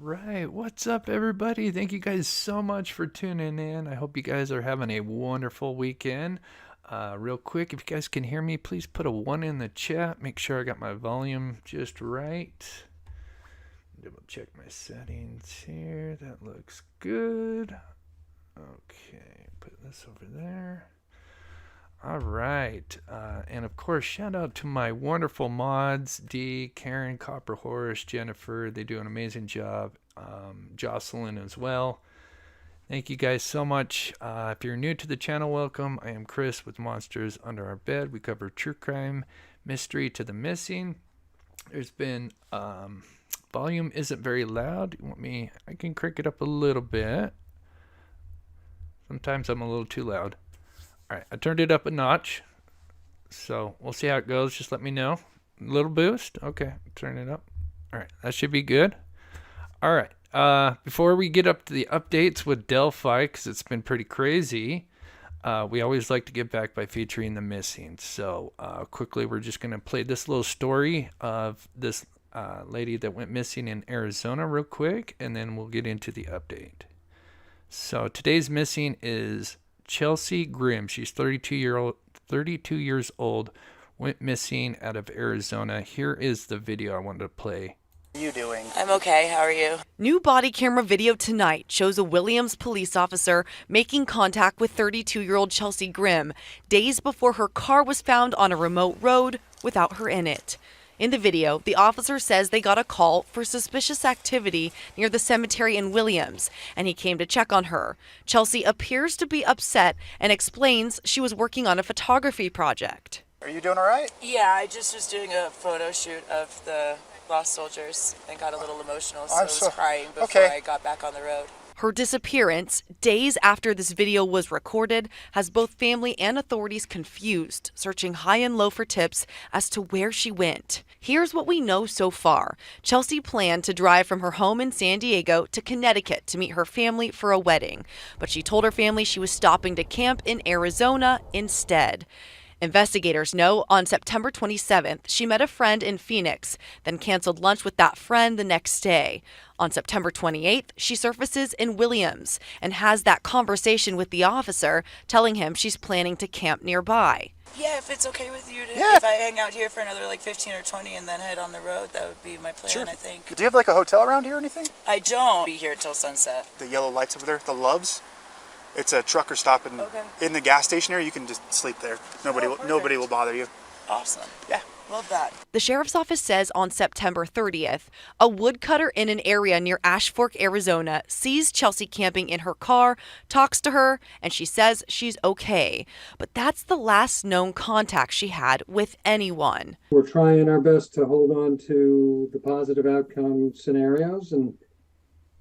right. What's up, everybody? Thank you guys so much for tuning in. I hope you guys are having a wonderful weekend. Real quick, if you guys can hear me, please put a 1 in the chat. Make sure I got my volume just right. Double check my settings here. That looks good. Okay, put this over there. All right. And of course, shout out to my wonderful mods, Dee, Karen, Copper Horse, Jennifer. They do an amazing job. Jocelyn as well. Thank you guys so much. If you're new to the channel, welcome. I am Chris with Monsters Under Our Bed. We cover true crime, mystery to the missing. There's been volume isn't very loud. You want me? I can crank it up a little bit. Sometimes I'm a little too loud. All right, I turned it up a notch. So we'll see how it goes. Just let me know. A little boost. Okay, turn it up. All right, that should be good. All right. Before we get up to the updates with Delphi, because it's been pretty crazy, we always like to give back by featuring the missing. So quickly, we're just going to play this little story of this lady that went missing in Arizona real quick, and then we'll get into the update. So today's missing is Chelsea Grimm. She's 32 years old, went missing out of Arizona. Here is the video I wanted to play. How are you doing? I'm okay. How are you? New body camera video tonight shows a Williams police officer making contact with 32-year-old Chelsea Grimm days before her car was found on a remote road without her in it. In the video, the officer says they got a call for suspicious activity near the cemetery in Williams, and he came to check on her. Chelsea appears to be upset and explains she was working on a photography project. Are you doing all right? Yeah, I just was doing a photo shoot of the lost soldiers and got a little emotional, so I was crying before I got back on the road. Her disappearance, days after this video was recorded, has both family and authorities confused, searching high and low for tips as to where she went. Here's what we know so far. Chelsea planned to drive from her home in San Diego to Connecticut to meet her family for a wedding, but she told her family she was stopping to camp in Arizona instead. Investigators know on September 27th, she met a friend in Phoenix, then canceled lunch with that friend the next day. On September 28th, she surfaces in Williams and has that conversation with the officer, telling him she's planning to camp nearby. Yeah, if it's okay with you, if I hang out here for another like 15 or 20 and then head on the road, that would be my plan, Sure. I think. Do you have like a hotel around here or anything? I don't be here till sunset. The yellow lights over there, the Loves. It's a trucker stop in the gas station area. You can just sleep there. Nobody will bother you. Awesome. Yeah. Love that. The sheriff's office says on September 30th, a woodcutter in an area near Ash Fork, Arizona, sees Chelsea camping in her car, talks to her, and she says she's okay. But that's the last known contact she had with anyone. We're trying our best to hold on to the positive outcome scenarios and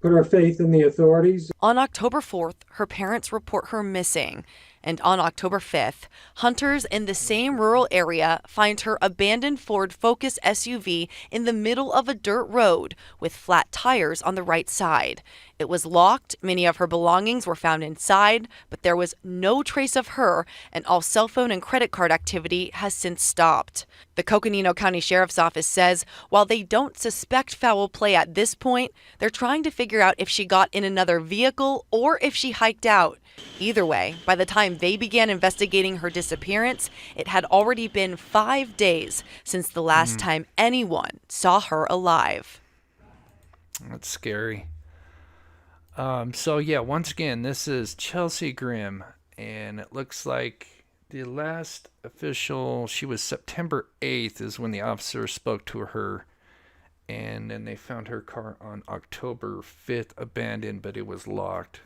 put our faith in the authorities. On October 4th, her parents report her missing. And on October 5th, hunters in the same rural area find her abandoned Ford Focus SUV in the middle of a dirt road with flat tires on the right side. It was locked, many of her belongings were found inside, but there was no trace of her, and all cell phone and credit card activity has since stopped. The Coconino County Sheriff's Office says while they don't suspect foul play at this point, they're trying to figure out if she got in another vehicle or if she hiked out. Either way, by the time they began investigating her disappearance, it had already been 5 days since the last time anyone saw her alive. That's scary. So yeah, once again, this is Chelsea Grimm, and it looks like the last official, she was September 8th is when the officer spoke to her, and then they found her car on October 5th abandoned, but it was locked.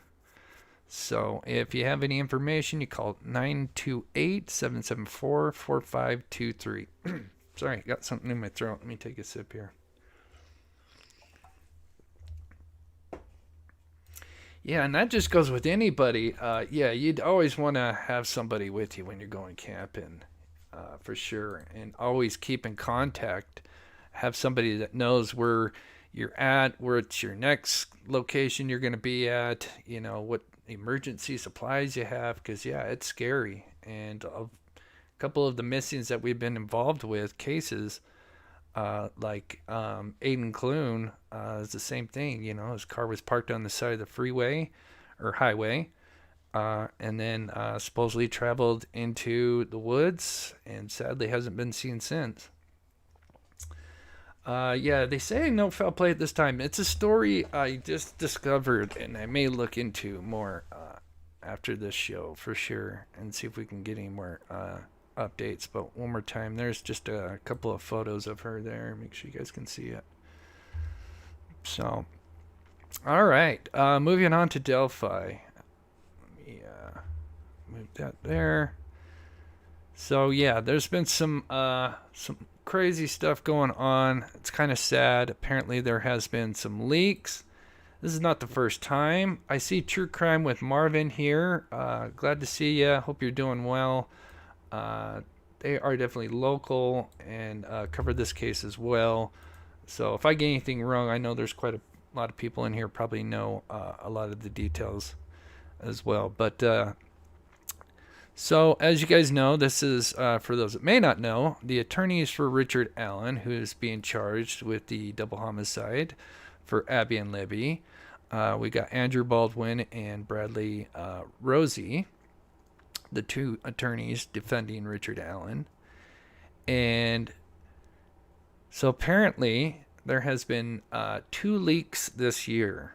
So if you have any information, you call 928-774-4523. Sorry, got something in my throat. Let me take a sip here. Yeah, and that just goes with anybody. Yeah, you'd always want to have somebody with you when you're going camping, for sure. And always keep in contact. Have somebody that knows where you're at, where it's your next location you're going to be at, you know, what emergency supplies you have, because, yeah, it's scary. And a couple of the missings that we've been involved with, cases, like Aiden Clune is the same thing. You know, his car was parked on the side of the freeway or highway, and then supposedly traveled into the woods, and sadly hasn't been seen since. Yeah, they say no foul play at this time. It's a story I just discovered, and I may look into more after this show for sure, and see if we can get any more updates. But one more time, there's just a couple of photos of her there. Make sure you guys can see it. So, all right, moving on to Delphi. Let me move that there. So yeah, there's been some crazy stuff going on. It's kind of sad. Apparently there has been some leaks. This is not the first time. I see True Crime with Marvin here. Glad to see you. Hope you're doing well. They are definitely local and cover this case as well. So if I get anything wrong, I know there's quite a lot of people in here probably know a lot of the details as well. But so as you guys know, this is, for those that may not know, the attorneys for Richard Allen, who is being charged with the double homicide for Abby and Libby. We got Andrew Baldwin and Bradley Rosie, the two attorneys defending Richard Allen. And so apparently there has been 2 leaks this year.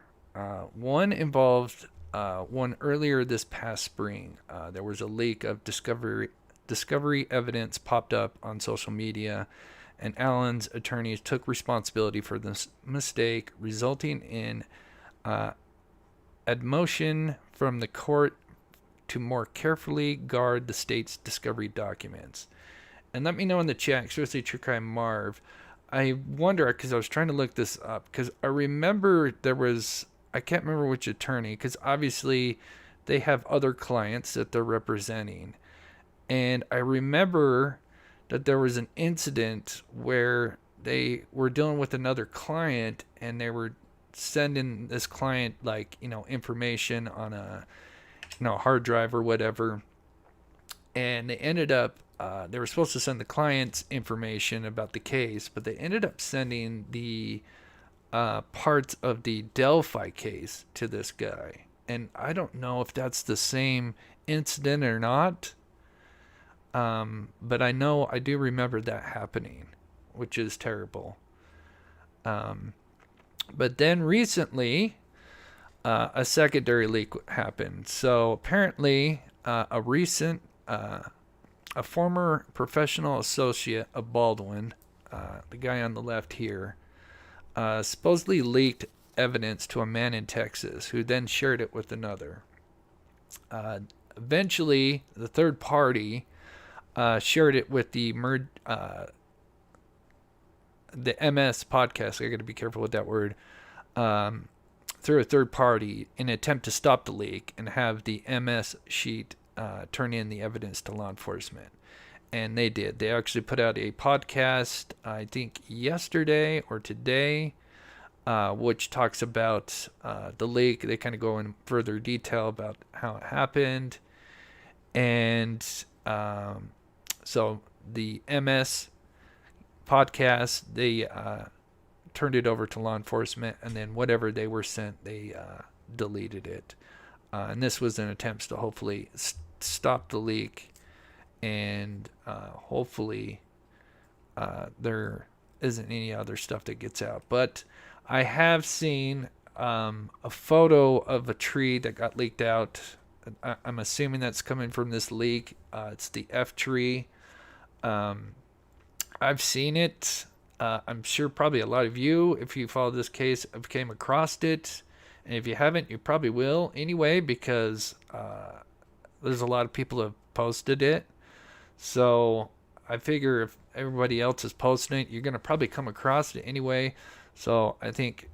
One involved one earlier this past spring. There was a leak of discovery evidence popped up on social media, and Allen's attorneys took responsibility for this mistake, resulting in admonition from the court to more carefully guard the state's discovery documents. And let me know in the chat, especially True Crime Marv. I wonder, because I was trying to look this up, because I remember there was, I can't remember which attorney, because obviously they have other clients that they're representing. And I remember that there was an incident where they were dealing with another client, and they were sending this client, like, information on a, hard drive or whatever. And they ended up, they were supposed to send the client's information about the case, but they ended up sending the parts of the Delphi case to this guy. And I don't know if that's the same incident or not. But I know I do remember that happening, which is terrible. But then recently, a secondary leak happened. So apparently, a former professional associate of Baldwin, the guy on the left here, supposedly leaked evidence to a man in Texas, who then shared it with another. Eventually, the third party shared it with the MS podcast. I got to be careful with that word. Through a third party, in an attempt to stop the leak and have the MS sheet turn in the evidence to law enforcement. And they did. They actually put out a podcast, I think yesterday or today, which talks about the leak. They kind of go in further detail about how it happened. And so the MS podcast, they turned it over to law enforcement, and then whatever they were sent, they deleted it. And this was an attempt to hopefully stop the leak, and hopefully there isn't any other stuff that gets out. But I have seen a photo of a tree that got leaked out. I'm assuming that's coming from this leak. It's the F tree. I've seen it. I'm sure probably a lot of you, if you follow this case, have came across it. And if you haven't, you probably will anyway, because there's a lot of people who have posted it. So I figure if everybody else is posting it, you're going to probably come across it anyway. So I think,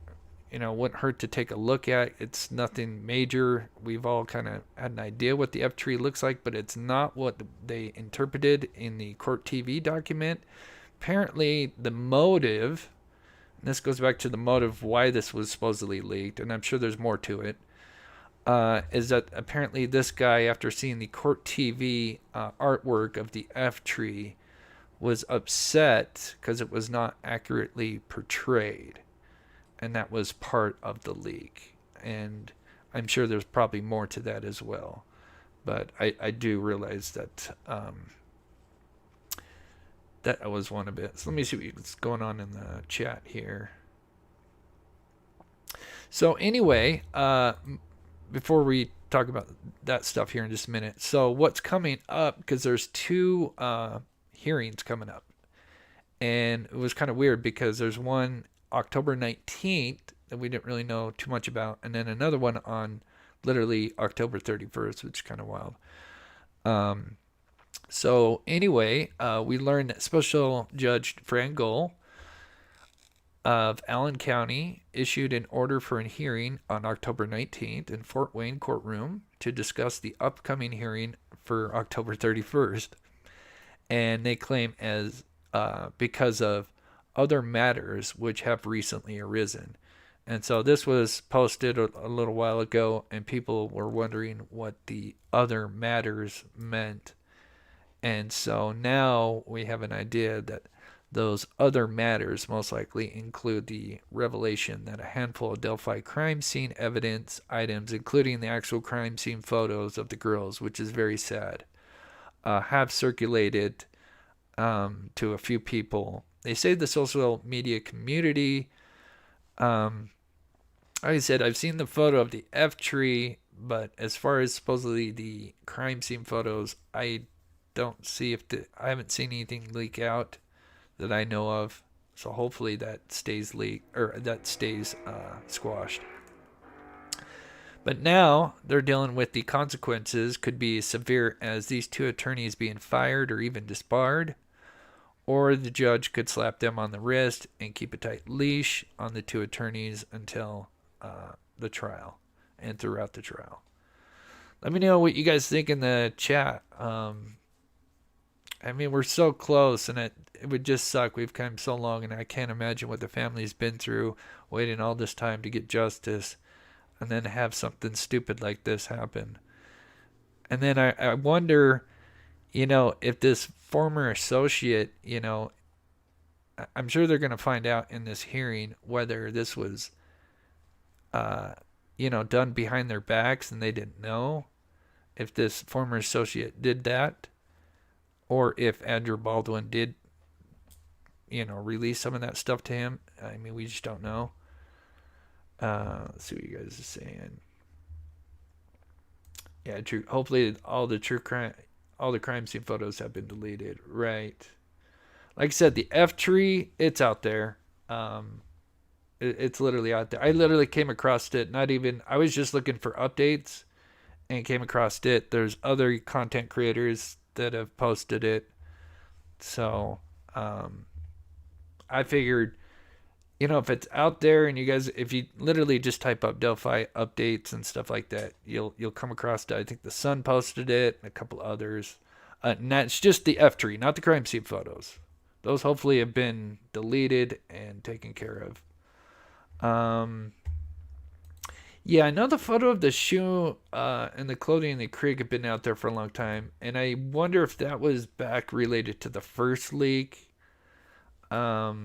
wouldn't hurt to take a look at. It's nothing major. We've all kind of had an idea what the F tree looks like, but it's not what they interpreted in the court TV document. Apparently, the motive, and this goes back to the motive why this was supposedly leaked, and I'm sure there's more to it, is that apparently this guy, after seeing the court TV artwork of the F tree, was upset because it was not accurately portrayed, and that was part of the leak. And I'm sure there's probably more to that as well, but I do realize that that was one of it. So let me see what's going on in the chat here. So anyway, before we talk about that stuff here in just a minute, so what's coming up, because there's two hearings coming up, and it was kind of weird because there's one October 19th that we didn't really know too much about, and then another one on literally October 31st, which is kind of wild. So anyway, we learned that Special Judge Fran Gohl of Allen County issued an order for a hearing on October 19th in Fort Wayne courtroom to discuss the upcoming hearing for October 31st. And they claim as because of other matters which have recently arisen. And so this was posted a little while ago, and people were wondering what the other matters meant. And so now we have an idea that those other matters most likely include the revelation that a handful of Delphi crime scene evidence items, including the actual crime scene photos of the girls, which is very sad, have circulated to a few people. They say the social media community. Like I said, I've seen the photo of the F tree, but as far as supposedly the crime scene photos, I don't see I haven't seen anything leak out that I know of. So hopefully that stays squashed. But now they're dealing with the consequences could be as severe as these two attorneys being fired or even disbarred, or the judge could slap them on the wrist and keep a tight leash on the two attorneys until the trial and throughout the trial. Let me know what you guys think in the chat. I mean, we're so close, and it would just suck. We've come so long, and I can't imagine what the family's been through, waiting all this time to get justice, and then have something stupid like this happen. And then I wonder, if this former associate, I'm sure they're going to find out in this hearing whether this was, done behind their backs and they didn't know, if this former associate did that, or if Andrew Baldwin did, release some of that stuff to him. I mean, we just don't know. Let's see what you guys are saying. Yeah, true. Hopefully all the crime scene photos have been deleted. Right. Like I said, the F tree, it's out there. It's literally out there. I literally came across it. I was just looking for updates and came across it. There's other content creators that have posted it. So, I figured, if it's out there and you guys, if you literally just type up Delphi updates and stuff like that, you'll come across it. I think the Sun posted it and a couple others. And that's just the F tree, not the crime scene photos. Those hopefully have been deleted and taken care of. Yeah, I know the photo of the shoe and the clothing in the creek have been out there for a long time, and I wonder if that was back related to the first leak. But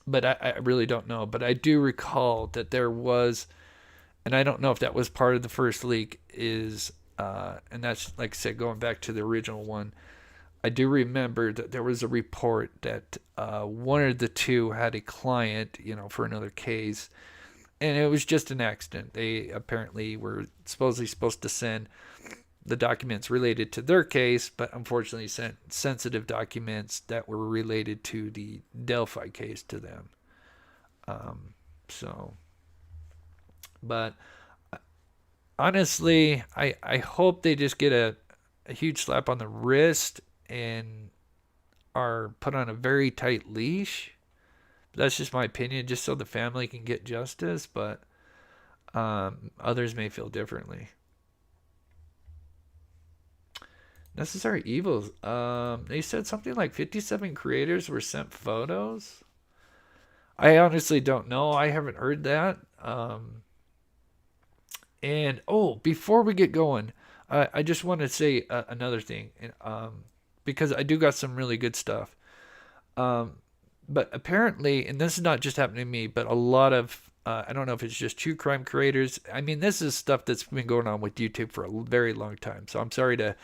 I really don't know. But I do recall that there was, and I don't know if that was part of the first leak, and that's, like I said, going back to the original one. I do remember that there was a report that one of the two had a client, for another case, and it was just an accident. They apparently were supposedly supposed to send the documents related to their case, but unfortunately sent sensitive documents that were related to the Delphi case to them. But honestly, I hope they just get a huge slap on the wrist and are put on a very tight leash. That's just my opinion, just so the family can get justice, but others may feel differently. Necessary evils. They said something like 57 creators were sent photos. I honestly don't know. I haven't heard that. And before we get going, I just want to say another thing. because I do got some really good stuff. But apparently, and this is not just happening to me, but a lot of, I don't know if it's just true crime creators. I mean, this is stuff that's been going on with YouTube for a very long time. So I'm sorry to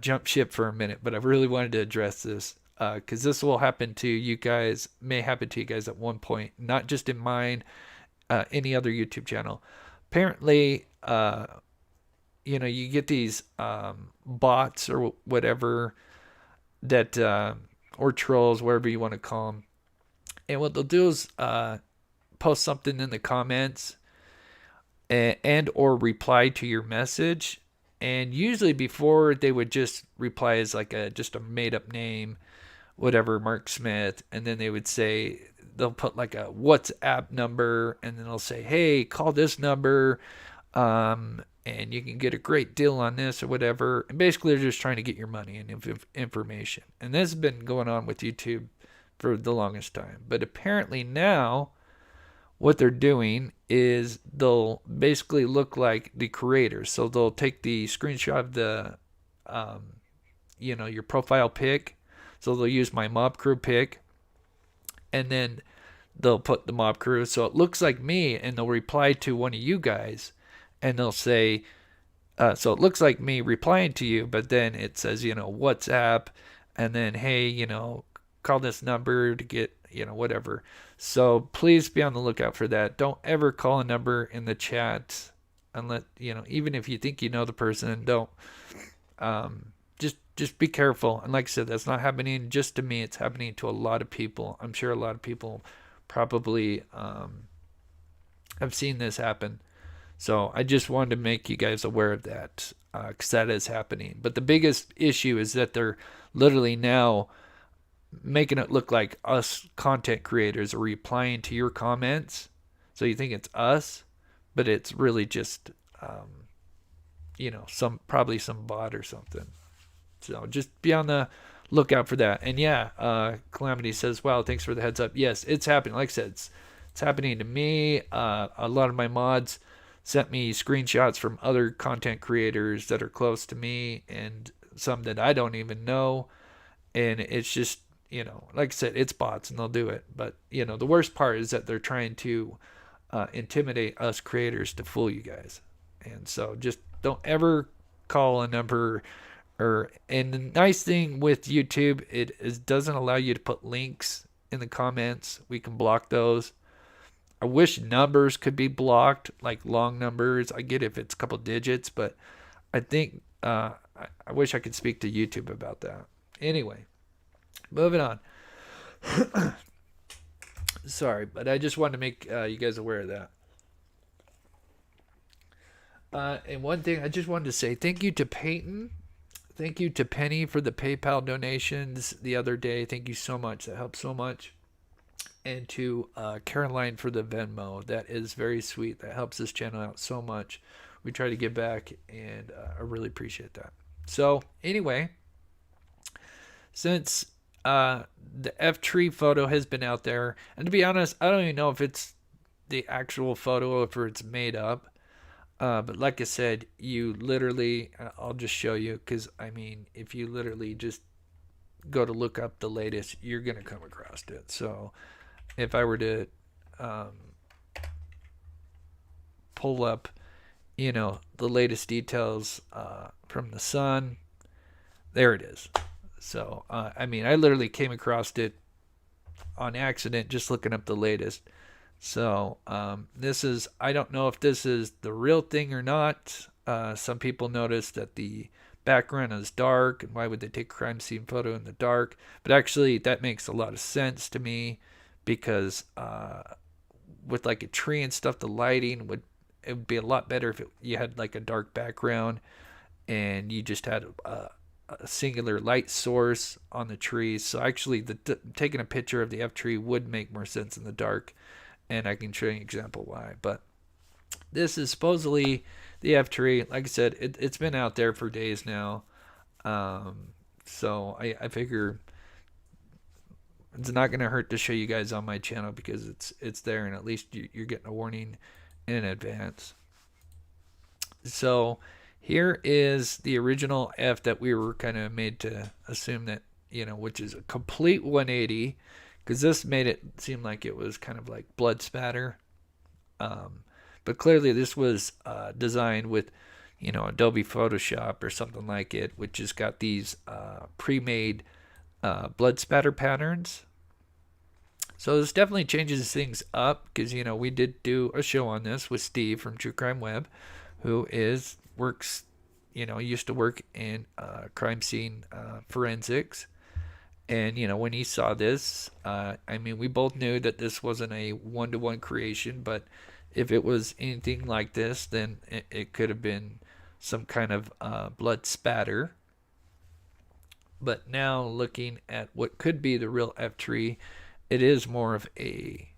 jump ship for a minute, but I really wanted to address this because this will happen to you guys, may happen to you guys at one point, not just in mine, any other YouTube channel. Apparently, you get these bots or whatever that, or trolls, whatever you want to call them. And what they'll do is post something in the comments and or reply to your message. And usually before they would just reply as like just a made up name, whatever, Mark Smith. And then they would say, they'll put like a WhatsApp number, and then they'll say, hey, call this number. And you can get a great deal on this or whatever. And basically they're just trying to get your money and information. And this has been going on with YouTube for the longest time. But apparently now what they're doing is they'll basically look like the creators. So they'll take the screenshot of the, your profile pic. So they'll use my mob crew pic. And then they'll put the mob crew. So it looks like me, and they'll reply to one of you guys. And they'll say, so it looks like me replying to you, but then it says, WhatsApp, and then, hey, call this number to get, whatever. So please be on the lookout for that. Don't ever call a number in the chat unless, even if you think you know the person, don't. Just be careful. And like I said, that's not happening just to me. It's happening to a lot of people. I'm sure a lot of people probably have seen this happen. So I just wanted to make you guys aware of that, because that is happening. But the biggest issue is that they're literally now making it look like us content creators are replying to your comments. So you think it's us, but it's really just, probably some bot or something. So just be on the lookout for that. And yeah, Calamity says, wow, thanks for the heads up. Yes, it's happening. Like I said, it's happening to me. A lot of my mods sent me screenshots from other content creators that are close to me and some that I don't even know. And it's just, like I said, it's bots and they'll do it. But, the worst part is that they're trying to intimidate us creators to fool you guys. And so just don't ever call a number. And the nice thing with YouTube, it doesn't allow you to put links in the comments. We can block those. I wish numbers could be blocked, like long numbers. I get if it's a couple digits, but I think I wish I could speak to YouTube about that. Anyway, moving on. Sorry, but I just wanted to make you guys aware of that. And one thing I just wanted to say, thank you to Peyton. Thank you to Penny for the PayPal donations the other day. Thank you so much. That helped so much. And to Caroline for the Venmo. That is very sweet. That helps this channel out so much. We try to give back, and I really appreciate that. So anyway, since the F-tree photo has been out there, and to be honest, I don't even know if it's the actual photo or if it's made up. But like I said, you literally, I'll just show you, because if you literally just go to look up the latest, you're going to come across it. So if I were to pull up, the latest details from the sun, there it is. So, I literally came across it on accident just looking up the latest. So, this is, I don't know if this is the real thing or not. Some people notice that the background is dark, and why would they take a crime scene photo in the dark? But actually, that makes a lot of sense to me, because with like a tree and stuff, the lighting would be a lot better if you had like a dark background and you just had a singular light source on the trees. So actually, taking a picture of the F tree would make more sense in the dark, and I can show you an example why. But this is supposedly the F tree. Like I said, it's been out there for days now. So I figure it's not going to hurt to show you guys on my channel, because it's there, and at least you're getting a warning in advance. So Here is the original F that we were kind of made to assume that, which is a complete 180, because this made it seem like it was kind of like blood spatter. But clearly this was designed with, Adobe Photoshop or something like it, which has got these pre-made blood spatter patterns. So this definitely changes things up, because, we did do a show on this with Steve from True Crime Web, who works, used to work in crime scene forensics. And, when he saw this, we both knew that this wasn't a one-to-one creation, but if it was anything like this, then it could have been some kind of blood spatter. But now looking at what could be the real F tree, it is more of a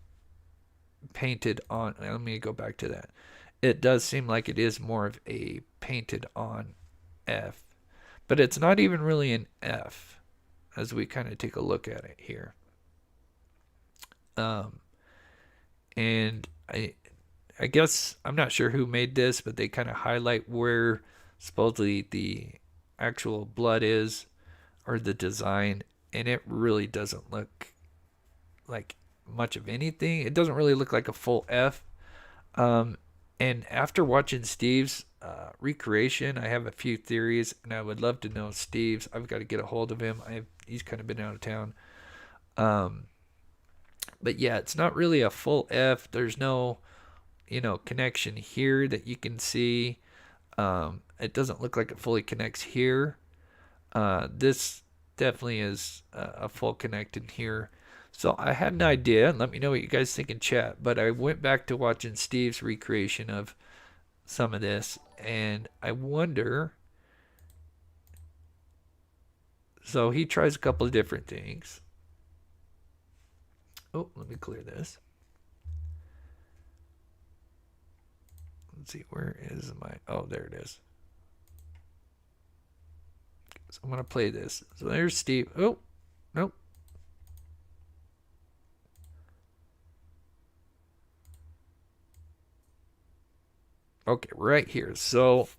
painted on. Let me go back to that. It does seem like it is more of a painted on F, but it's not even really an F as we kind of take a look at it here. And I guess I'm not sure who made this, but they kind of highlight where supposedly the actual blood is, or the design, and it really doesn't look like much of anything. It doesn't really look like a full F. And after watching Steve's recreation, I have a few theories, and I would love to know Steve's. I've got to get a hold of him. He's kind of been out of town. But yeah, it's not really a full F. There's no, connection here that you can see. It doesn't look like it fully connects here. This definitely is a full connect in here. So I had an idea, and let me know what you guys think in chat, but I went back to watching Steve's recreation of some of this, and I wonder, so he tries a couple of different things. Oh, let me clear this. Let's see, where is oh, there it is. So I'm going to play this. So there's Steve. Oh, nope. Okay, right here. So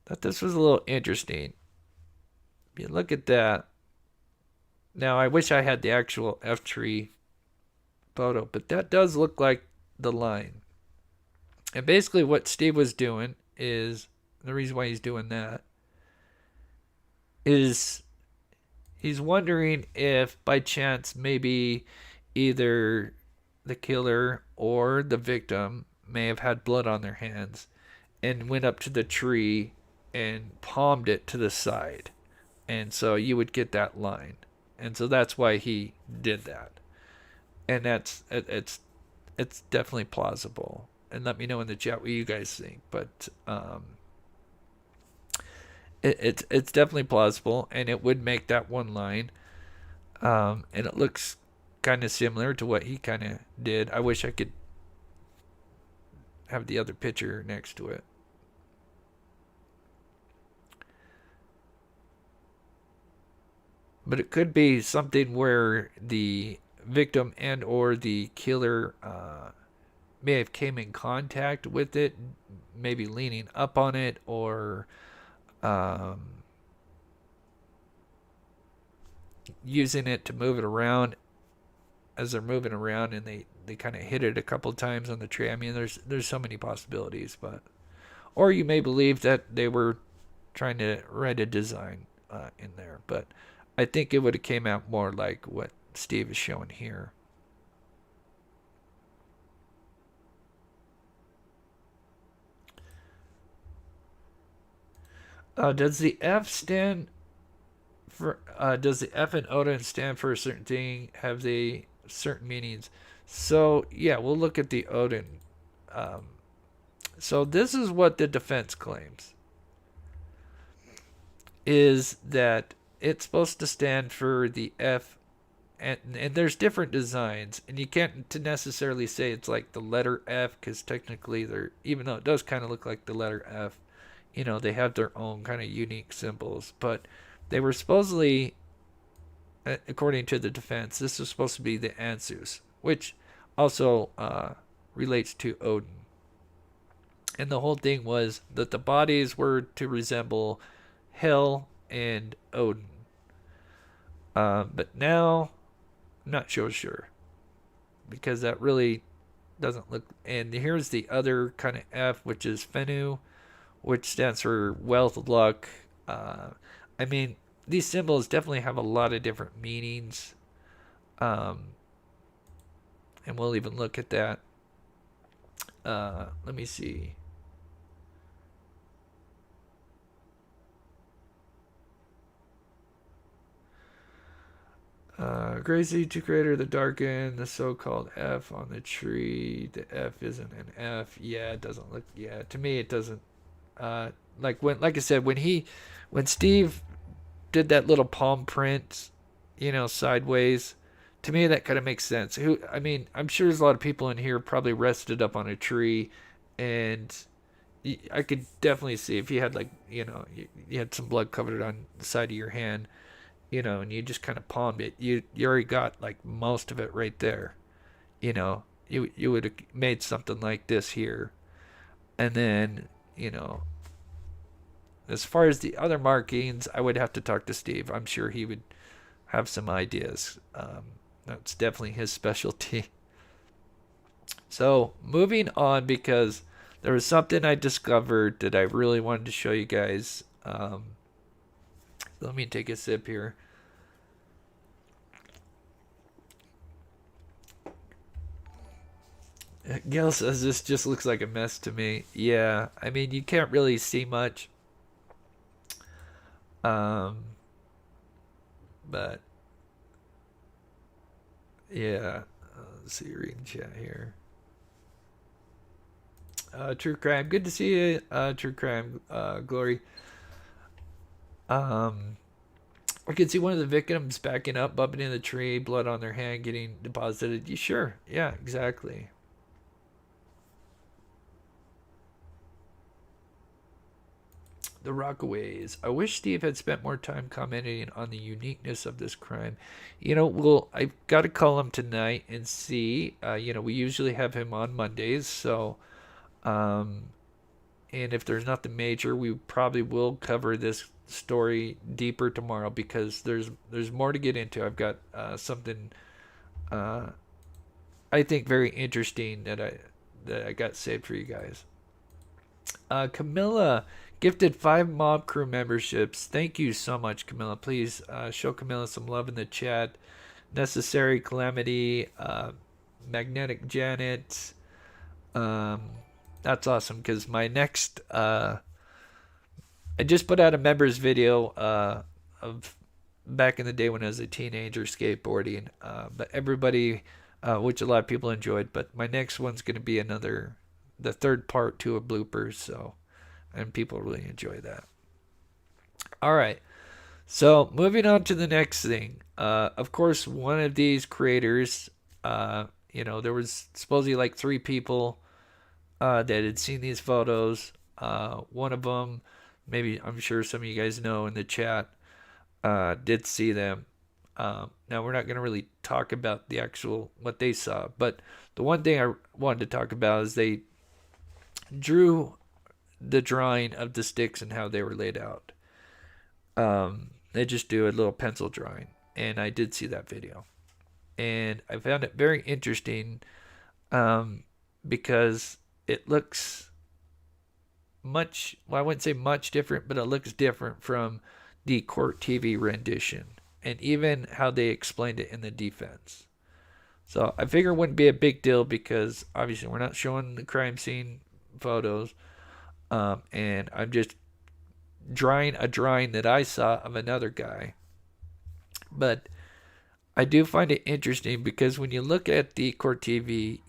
thought this was a little interesting. If you look at that. Now, I wish I had the actual F tree photo, but that does look like the line. And basically what Steve was doing is, the reason why he's doing that is he's wondering if by chance maybe either the killer or the victim may have had blood on their hands and went up to the tree and palmed it to the side. And so you would get that line. And so that's why he did that. And it's definitely plausible. And let me know in the chat what you guys think. But it's definitely plausible, and it would make that one line. And it looks kind of similar to what he kind of did. I wish I could have the other picture next to it. But it could be something where the victim and or the killer may have came in contact with it, maybe leaning up on it, or using it to move it around as they're moving around, and they kind of hit it a couple of times on the tree. I mean, there's so many possibilities, but or you may believe that they were trying to write a design in there, but I think it would have came out more like what Steve is showing here. Does the F stand for? Does the F and odin stand for a certain thing? Have they certain meanings? So yeah, we'll look at the odin. So this is what the defense claims: is that it's supposed to stand for the F, and there's different designs, and you can't necessarily say it's like the letter F, because technically they're, even though it does kind of look like the letter F, they have their own kind of unique symbols. But they were supposedly, according to the defense, this was supposed to be the Ansus, which also relates to Odin. And the whole thing was that the bodies were to resemble Hel and Odin. But now, I'm not so sure. Because that really doesn't look. And here's the other kind of F, which is Fenu, which stands for wealth, luck. I mean, these symbols definitely have a lot of different meanings. And we'll even look at that. Let me see. Gracie to creator the darken the so-called F on the tree. The F isn't an F. Yeah, it doesn't look. Yeah, to me it doesn't. Like I said, when Steve did that little palm print, sideways. To me, that kind of makes sense. I mean, I'm sure there's a lot of people in here probably rested up on a tree, and I could definitely see if you had you had some blood covered on the side of your hand, and you just kind of palmed it. You already got like most of it right there. You would have made something like this here, and then as far as the other markings, I would have to talk to Steve. I'm sure he would have some ideas. That's definitely his specialty. So moving on, because there was something I discovered that I really wanted to show you guys. Let me take a sip here. Gail says this just looks like a mess to me. Yeah, I mean, you can't really see much. But yeah, let's see, reading chat here. True crime, good to see you. True crime, Glory. I could see one of the victims backing up, bumping into the tree, blood on their hand, getting deposited. You sure? Yeah, exactly. The Rockaways. I wish Steve had spent more time commenting on the uniqueness of this crime. Well, I've got to call him tonight and see. We usually have him on Mondays, so, and if there's nothing major, we probably will cover this story deeper tomorrow, because there's more to get into. I've got something I think very interesting that I got saved for you guys. Camilla gifted 5 mob crew memberships. Thank you so much, Camilla. Please show Camilla some love in the chat. Necessary Calamity, Magnetic Janet. That's awesome, because my next I just put out a members video of back in the day when I was a teenager skateboarding, but everybody, which a lot of people enjoyed, but my next one's going to be the third part to a bloopers, so, and people really enjoy that. All right, so moving on to the next thing. Of course, one of these creators, there was supposedly like 3 people that had seen these photos. One of them, maybe I'm sure some of you guys know in the chat, did see them. Now we're not going to really talk about the actual what they saw, but the one thing I wanted to talk about is they drew the drawing of the sticks and how they were laid out. They just do a little pencil drawing, and I did see that video, and I found it very interesting, because it looks I wouldn't say much different, but it looks different from the court TV rendition, and even how they explained it in the defense. So I figure it wouldn't be a big deal, because obviously we're not showing the crime scene photos, and I'm just drawing a drawing that I saw of another guy. But I do find it interesting, because when you look at the court TV,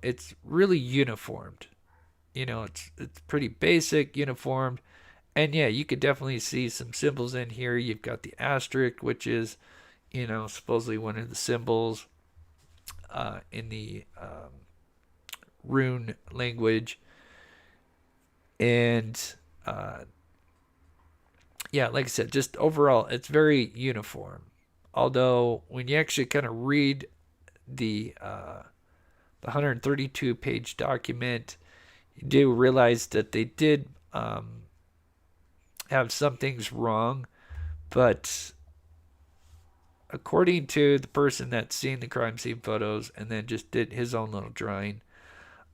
it's really uniformed. It's pretty basic, uniformed. And yeah, you could definitely see some symbols in here. You've got the asterisk, which is, supposedly one of the symbols in the rune language. And yeah, like I said, just overall, it's very uniform. Although when you actually kind of read the 132-page document, you do realize that they did have some things wrong, but according to the person that's seen the crime scene photos and then just did his own little drawing,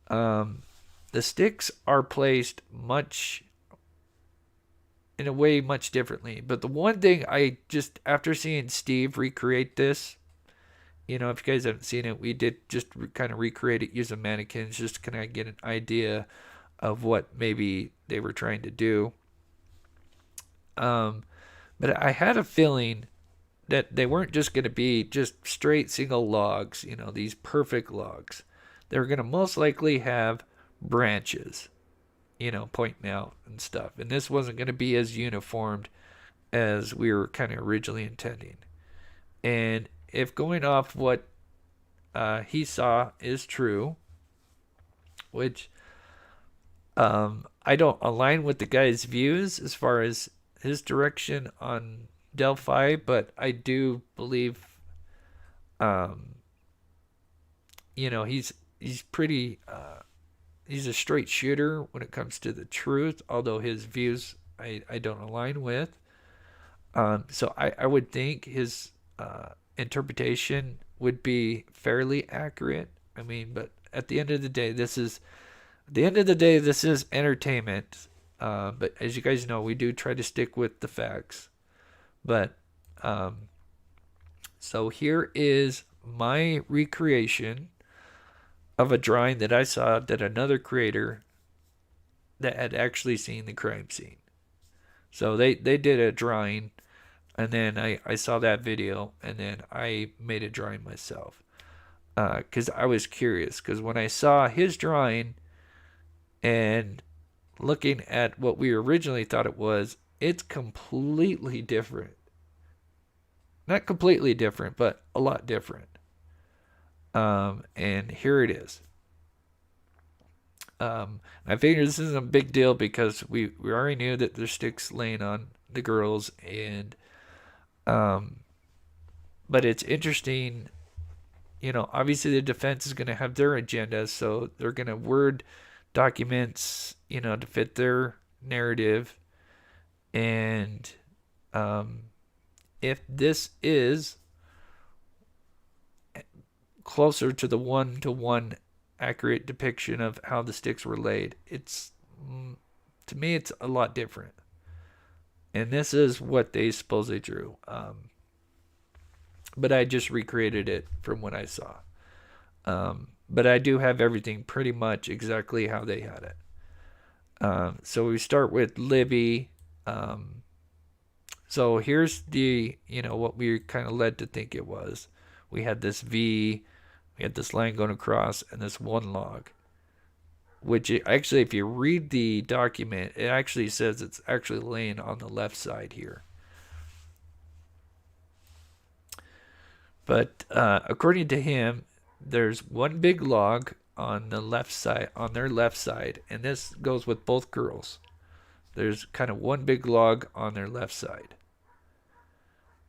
the sticks are placed in a way much differently. But the one thing I just, after seeing Steve recreate this, if you guys haven't seen it, we did just kind of recreate it using mannequins just to kind of get an idea of what maybe they were trying to do. But I had a feeling that they weren't just going to be just straight single logs, these perfect logs. They were going to most likely have branches, pointing out and stuff. And this wasn't going to be as uniformed as we were kind of originally intending. And if going off what he saw is true, which I don't align with the guy's views as far as his direction on Delphi, but I do believe, he's pretty, he's a straight shooter when it comes to the truth, although his views I don't align with. So I would think his interpretation would be fairly accurate. I mean, but at the end of the day, this is entertainment. But as you guys know, we do try to stick with the facts. But so here is my recreation of a drawing that I saw that another creator that had actually seen the crime scene. So they did a drawing, and then I saw that video, and then I made a drawing myself. Because I was curious, because when I saw his drawing and looking at what we originally thought it was, it's completely different. Not completely different, but a lot different. And here it is. I figured this isn't a big deal because we already knew that there's sticks laying on the girls, and but it's interesting. Obviously the defense is going to have their agenda, so they're going to word documents, to fit their narrative. And if this is closer to the one-to-one accurate depiction of how the sticks were laid, to me it's a lot different. And this is what they supposedly drew. But I just recreated it from what I saw. But I do have everything pretty much exactly how they had it. So we start with Libby. So here's the, what we kind of led to think it was. We had this V, we had this line going across, and this one log. Which actually, if you read the document, it actually says it's actually laying on the left side here. But according to him, there's one big log on the left side, on their left side, and this goes with both girls. There's kind of one big log on their left side.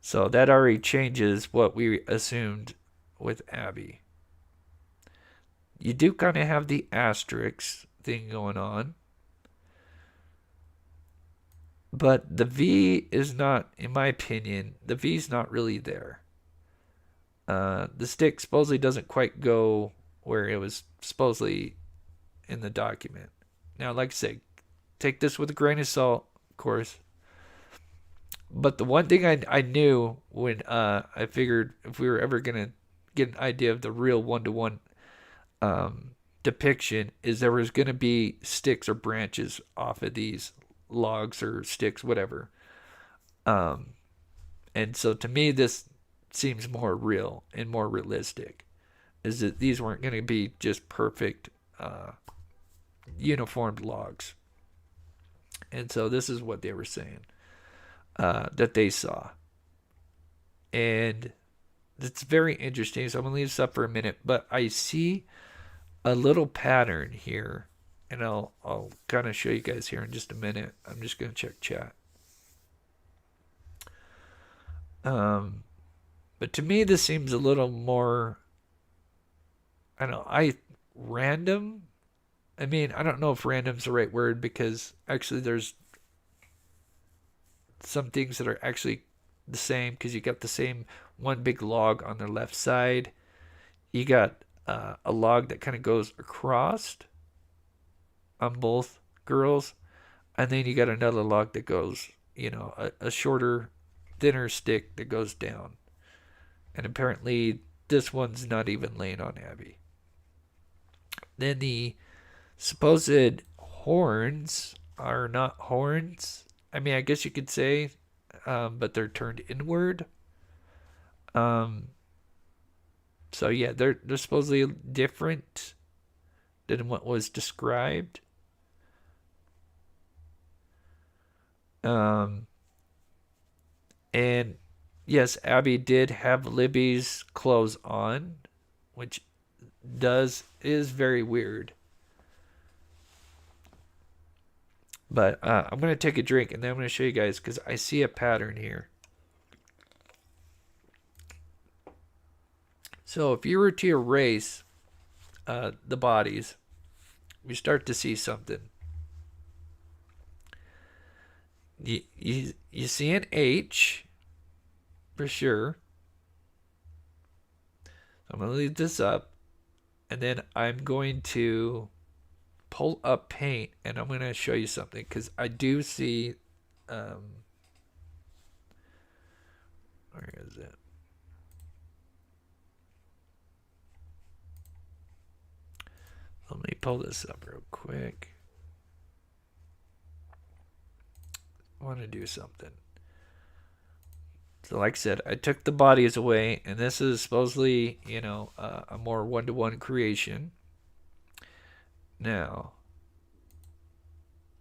So that already changes what we assumed with Abby. You do kind of have the asterisk thing going on. But the V is not, in my opinion, the V is not really there. The stick supposedly doesn't quite go where it was supposedly in the document. Now, like I say, take this with a grain of salt, of course. But the one thing I knew when I figured if we were ever going to get an idea of the real one-to-one depiction is there was going to be sticks or branches off of these logs or sticks, whatever. And so to me, this seems more real and more realistic, is that these weren't going to be just perfect uniformed logs. And so this is what they were saying that they saw. And it's very interesting, so I'm going to leave this up for a minute, but I see a little pattern here, and I'll kind of show you guys here in just a minute. I'm just going to check chat. But to me, this seems a little more, I don't know, random. I mean, I don't know if random's the right word, because actually there's some things that are actually the same, because you got the same one big log on the left side. You got a log that kind of goes across on both girls, and then you got another log that goes, a shorter, thinner stick that goes down. And apparently this one's not even laying on Abby. Then the supposed horns are not horns. I mean, I guess you could say, but they're turned inward. So yeah, they're supposedly different than what was described. And yes, Abby did have Libby's clothes on, which is very weird. But I'm going to take a drink, and then I'm going to show you guys, because I see a pattern here. So if you were to erase the bodies, you start to see something. You see an H for sure. I'm going to leave this up, and then I'm going to pull up paint, and I'm going to show you something, because I do see where is it? Let me pull this up real quick. I want to do something. So like I said, I took the bodies away, and this is supposedly, a more one-to-one creation. Now,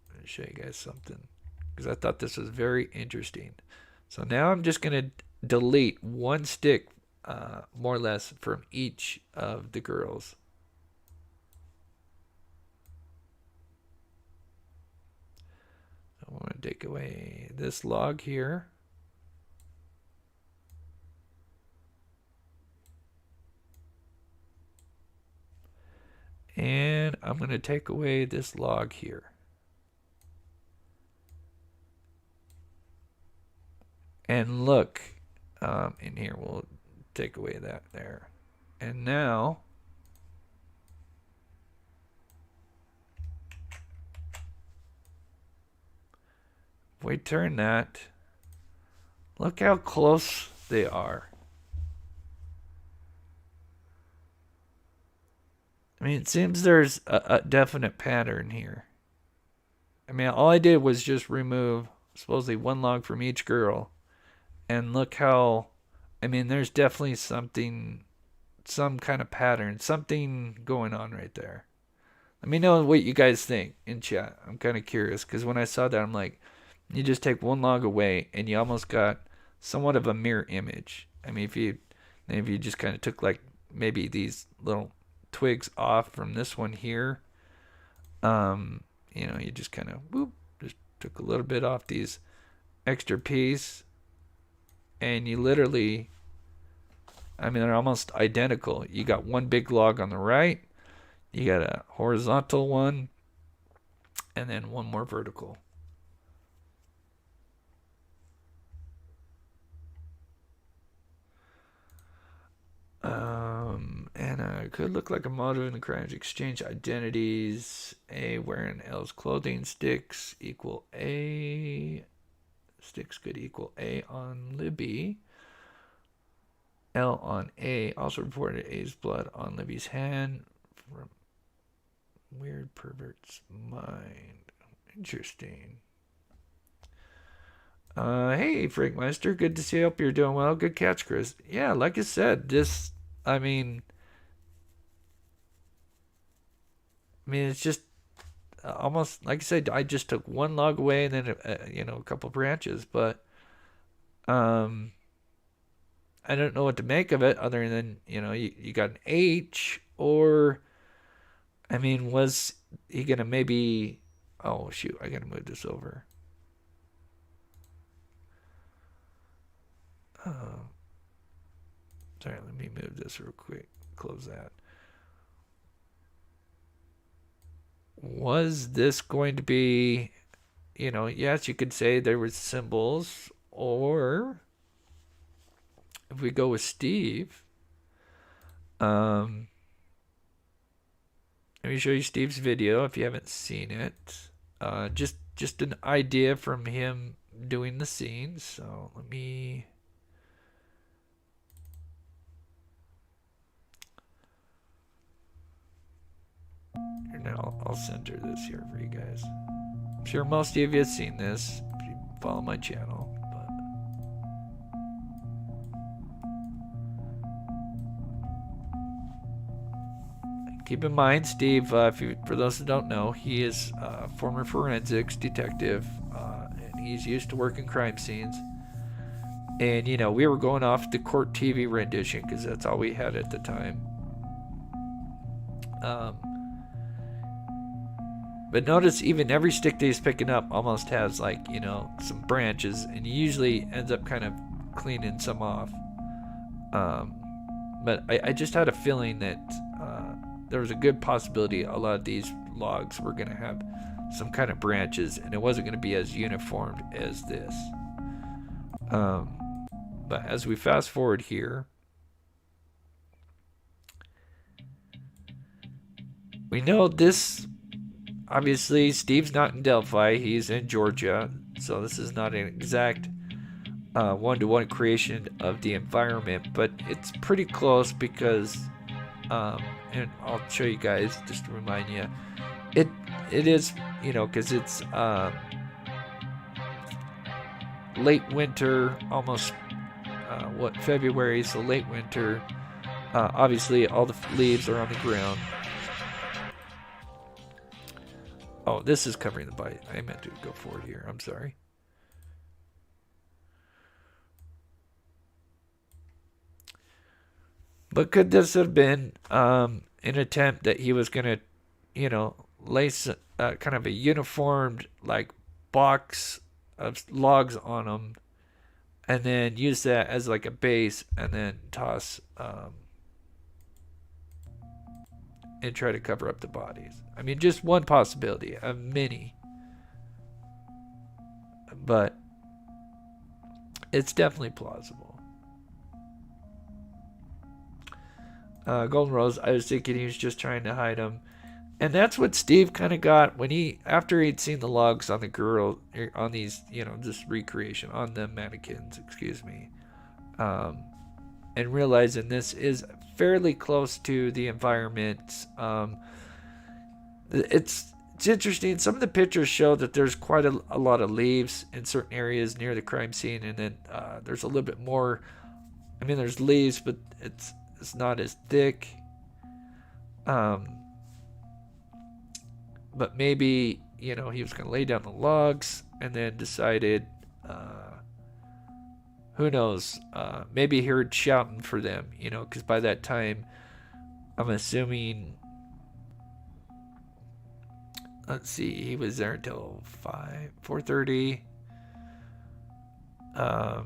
I'm going to show you guys something, because I thought this was very interesting. So now I'm just going to delete one stick, more or less, from each of the girls. I want to take away this log here. And I'm going to take away this log here. And look, in here, we'll take away that there. And now, if we turn that, look how close they are. I mean, it seems there's a definite pattern here. I mean, all I did was just remove supposedly one log from each girl. And look how, I mean, there's definitely something, some kind of pattern, something going on right there. Let me know what you guys think in chat. I'm kind of curious, because when I saw that, I'm like, you just take one log away and you almost got somewhat of a mirror image. I mean, if you just kind of took like maybe these little twigs off from this one here, you just kind of just took a little bit off these extra piece, and you literally, I mean, they're almost identical. You got one big log on the right, you got a horizontal one, and then one more vertical. And it could look like a model in the crimes exchange identities. A wearing L's clothing, sticks equal A. Sticks could equal A on Libby. L on A. Also reported A's blood on Libby's hand from weird pervert's mind. Interesting. Hey, Frankmeister, good to see you. Hope you're doing well. Good catch, Chris. Yeah, like I said, it's just almost, like I said, I just took one log away and then, a couple branches, but, I don't know what to make of it other than, you got an H, or, I mean, was he going to maybe, oh, shoot, I got to move this over. Sorry, let me move this real quick. Close that. was this going to be, yes, you could say there were symbols, or if we go with Steve, let me show you Steve's video if you haven't seen it. Just an idea from him doing the scenes. So let me. Here now, I'll center this here for you guys. I'm sure most of you have seen this if you follow my channel. Keep in mind, Steve, for those who don't know, he is a former forensics detective, and he's used to working crime scenes. And, we were going off the court TV rendition because that's all we had at the time. But notice even every stick that he's picking up almost has, some branches, and he usually ends up kind of cleaning some off. But I just had a feeling that there was a good possibility a lot of these logs were going to have some kind of branches, and it wasn't going to be as uniformed as this. But as we fast forward here, we know this, obviously, Steve's not in Delphi, he's in Georgia, so this is not an exact one-to-one creation of the environment, but it's pretty close because and I'll show you guys just to remind you, it is, because it's late winter, almost February, so late winter. Obviously all the leaves are on the ground. Oh, this is covering the bite. I meant to go forward here, I'm sorry. But could this have been an attempt that he was going to, lace kind of a uniformed, box of logs on them, and then use that as a base, and then toss and try to cover up the bodies? I mean, just one possibility of many. But it's definitely plausible. Golden Rose, I was thinking he was just trying to hide them. And that's what Steve kind of got when after he'd seen the logs on the girl, on these, this recreation, on the mannequins, excuse me. And realizing this is fairly close to the environment. It's interesting. Some of the pictures show that there's quite a lot of leaves in certain areas near the crime scene. And then there's a little bit more. I mean, there's leaves, but it's not as thick. But maybe, he was going to lay down the logs and then decided, who knows, maybe he heard shouting for them, because by that time, I'm assuming, let's see, he was there until 4:30. I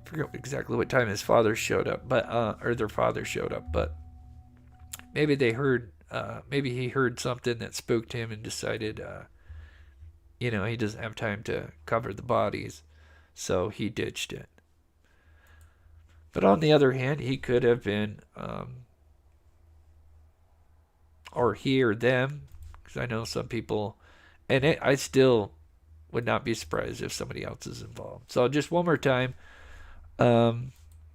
forget exactly what time his father showed up, but or their father showed up, but maybe they heard, maybe he heard something that spooked him and decided, he doesn't have time to cover the bodies, so he ditched it. But on the other hand, he could have been, or he or them, because I know some people, and I still would not be surprised if somebody else is involved. So just one more time,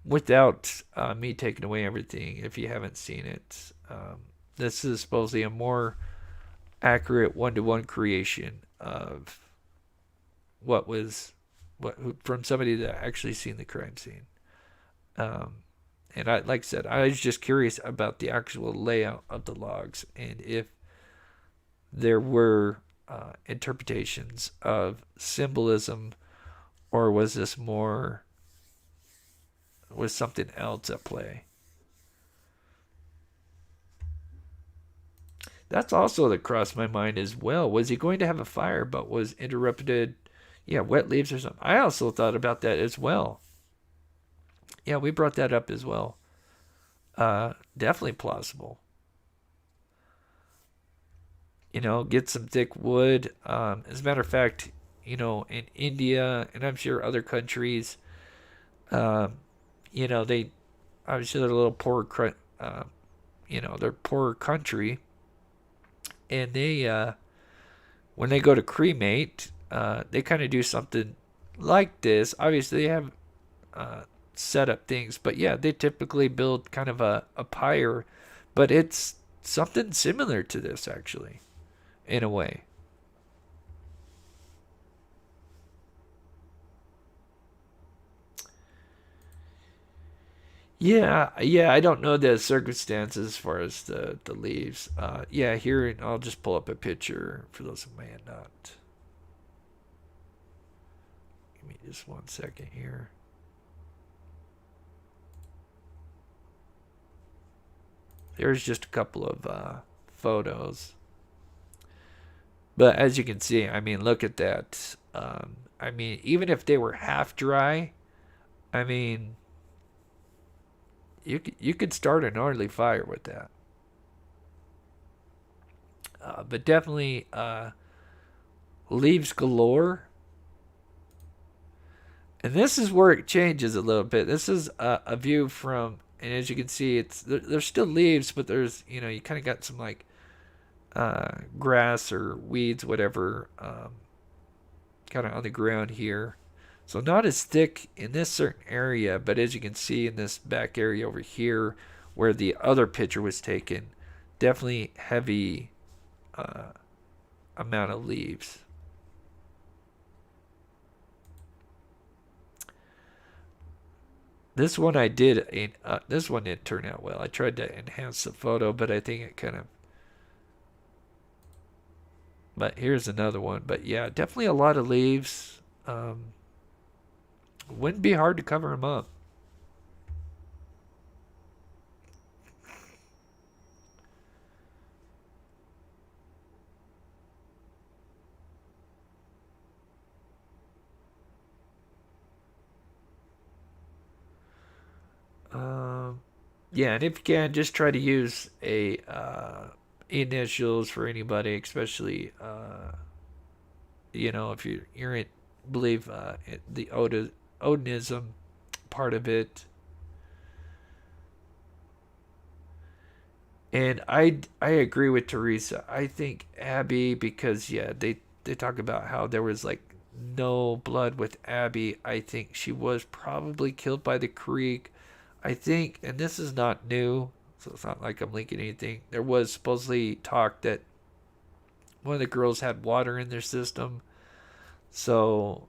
without me taking away everything, if you haven't seen it, this is supposedly a more accurate one-to-one creation of what from somebody that actually seen the crime scene. And like I said, I was just curious about the actual layout of the logs and if there were interpretations of symbolism, or was this more, was something else at play? That's also that crossed my mind as well. Was he going to have a fire but was interrupted? Yeah, wet leaves or something. I also thought about that as well. Yeah, we brought that up as well. Definitely plausible. get some thick wood. As a matter of fact, in India and I'm sure other countries, um, they obviously they're a little they're poorer country, and they when they go to cremate, they kind of do something like this. Obviously, they have set up things, but yeah, they typically build kind of a pyre, but it's something similar to this actually, in a way. Yeah, yeah, I don't know the circumstances as far as the leaves. Yeah, here I'll just pull up a picture for those who may not. Give me just 1 second here. There's just a couple of photos, but as you can see, I mean, look at that. I mean, even if they were half dry, I mean, you could start an gnarly fire with that. But definitely leaves galore. And this is where it changes a little bit. This is a view from, and as you can see, there's still leaves, but there's you kind of got some like grass or weeds, whatever, kind of on the ground here. So not as thick in this certain area, but as you can see in this back area over here, where the other picture was taken, definitely heavy amount of leaves. This one I did. This one didn't turn out well. I tried to enhance the photo, but I think it kind of. But here's another one. But yeah, definitely a lot of leaves. Wouldn't be hard to cover them up. Yeah, and if you can, just try to use a initials for anybody, especially if you're in, believe the Odinism part of it. And I agree with Teresa. I think Abby, because yeah, they talk about how there was like no blood with Abby. I think she was probably killed by the creek. I think, and this is not new, so it's not like I'm linking anything. There was supposedly talk that one of the girls had water in their system. So,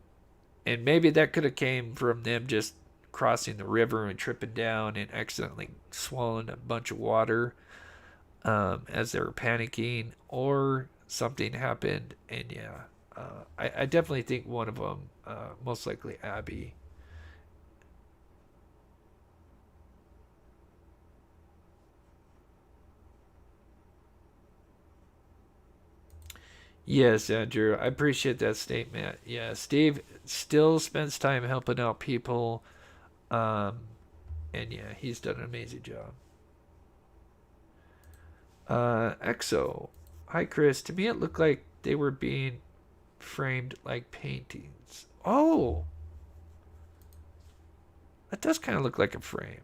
and maybe that could have came from them just crossing the river and tripping down and accidentally swallowing a bunch of water as they were panicking, or something happened. And yeah, I definitely think one of them, most likely Abby. Yes, Andrew, I appreciate that statement. Yeah, Steve still spends time helping out people, um, and yeah, he's done an amazing job. EXO, hi Chris. To me, it looked like they were being framed like paintings. Oh, that does kind of look like a frame.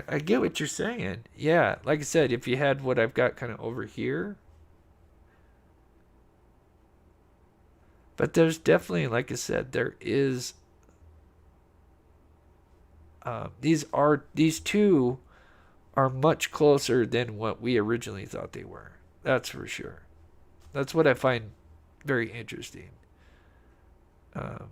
I get what you're saying. Yeah, like I said, if you had what I've got kind of over here, but there's definitely, like I said, there is. These two are much closer than what we originally thought they were. That's for sure. That's what I find very interesting. Um,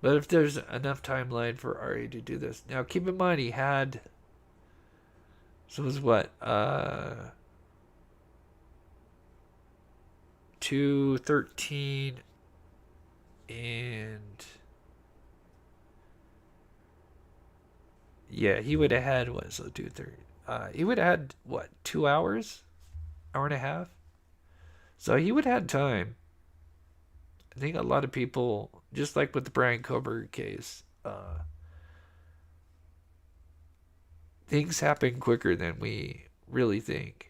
but if there's enough timeline for Ari to do this, now keep in mind he had. So it was what 213 and yeah, he would have had what, so 230. he would have had, what, 2 hours? Hour and a half? So he would have had time. I think a lot of people, just like with the Brian Kober case, things happen quicker than we really think.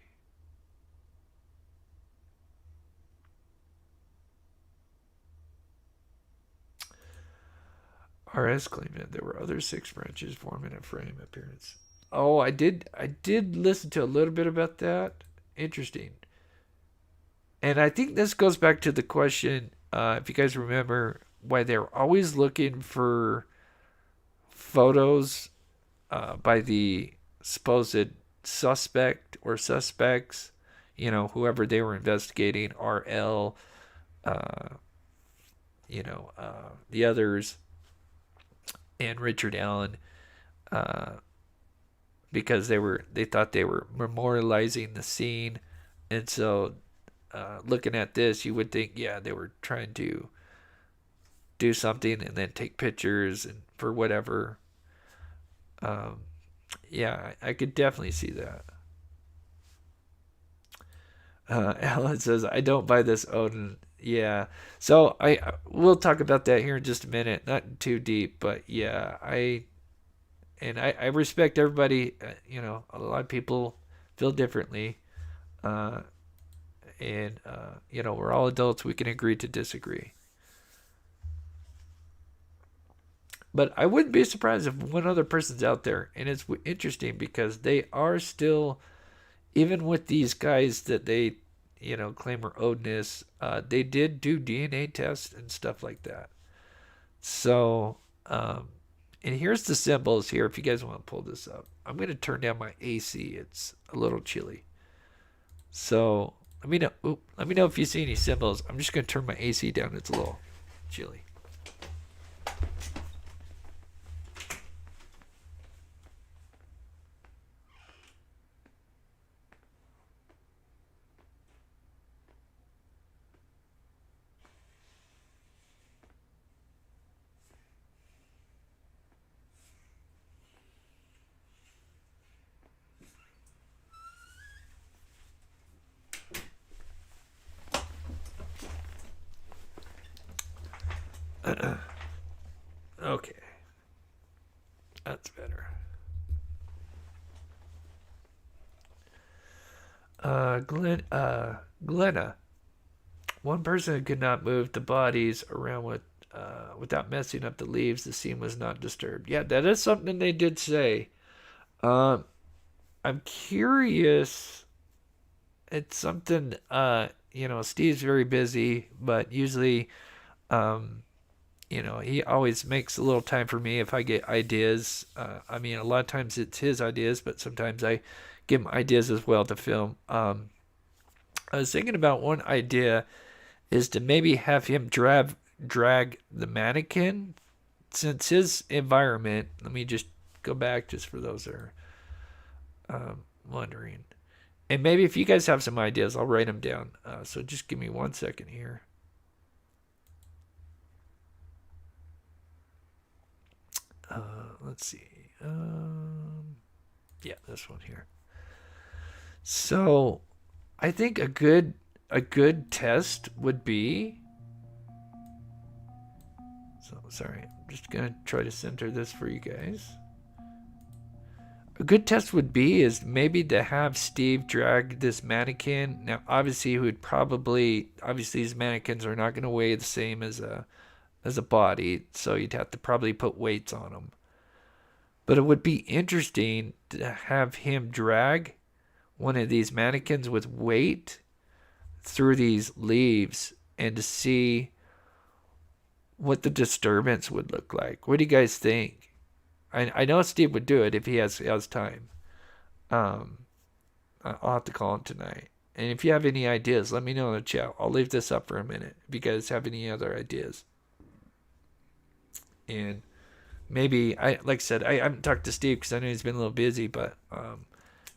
RS claimed that there were other 6 branches forming a frame appearance. Oh, I did listen to a little bit about that. Interesting. And I think this goes back to the question, if you guys remember, why they're always looking for photos by the supposed suspect or suspects, whoever they were investigating, RL, the others, and Richard Allen, because they thought they were memorializing the scene, and so looking at this, you would think, yeah, they were trying to do something and then take pictures and for whatever. Yeah, I could definitely see that. Alan says, I don't buy this Odin. Yeah. So we'll talk about that here in just a minute. Not too deep, but yeah, I respect everybody. A lot of people feel differently. We're all adults. We can agree to disagree. But I wouldn't be surprised if one other person's out there. And it's interesting because they are still, even with these guys that they, claim are Odinists, they did do DNA tests and stuff like that. So, and here's the symbols here if you guys want to pull this up. I'm going to turn down my AC. It's a little chilly. So, let me know if you see any symbols. I'm just going to turn my AC down. It's a little chilly. Okay. That's better. Glenna. One person could not move the bodies around without messing up the leaves. The scene was not disturbed. Yeah, that is something they did say. I'm curious. It's something, Steve's very busy, but usually, he always makes a little time for me if I get ideas. A lot of times it's his ideas, but sometimes I give him ideas as well to film. I was thinking about one idea is to maybe have him drag the mannequin, since his environment. Let me just go back just for those that are wondering. And maybe if you guys have some ideas, I'll write them down. So just give me 1 second here. Let's see. Yeah, this one here. So I think a good test would be. So sorry, I'm just gonna try to center this for you guys. A good test would be is maybe to have Steve drag this mannequin. Now, obviously, these mannequins are not going to weigh the same as a body, so you'd have to probably put weights on them. But it would be interesting to have him drag one of these mannequins with weight through these leaves and to see what the disturbance would look like. What do you guys think? I know Steve would do it if he has time. I'll have to call him tonight. And if you have any ideas, let me know in the chat. I'll leave this up for a minute if you guys have any other ideas. And maybe, like I said, I haven't talked to Steve because I know he's been a little busy, but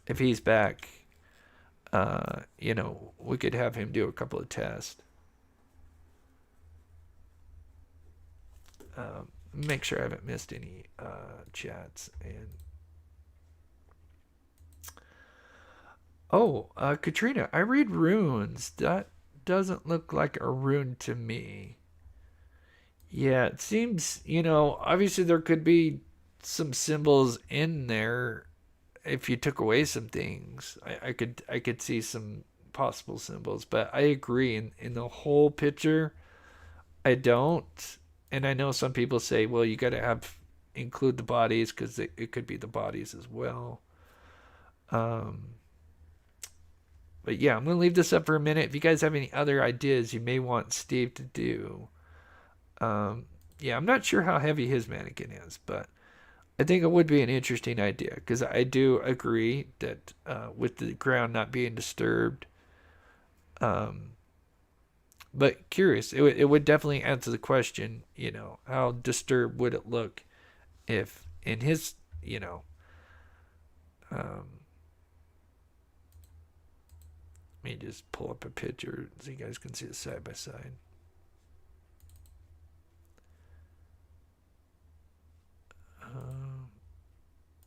if he's back, we could have him do a couple of tests. Make sure I haven't missed any chats. And Oh, Katrina, I read runes. That doesn't look like a rune to me. Yeah, it seems, obviously there could be some symbols in there if you took away some things. I could see some possible symbols, but I agree in the whole picture, I don't. And I know some people say, well, you got to have include the bodies because it could be the bodies as well. Um, but yeah, I'm gonna leave this up for a minute. If you guys have any other ideas you may want Steve to do, um, yeah, I'm not sure how heavy his mannequin is, but I think it would be an interesting idea because I do agree that with the ground not being disturbed, um, but curious, it would definitely answer the question, how disturbed would it look if in his, um, let me just pull up a picture so you guys can see it side by side.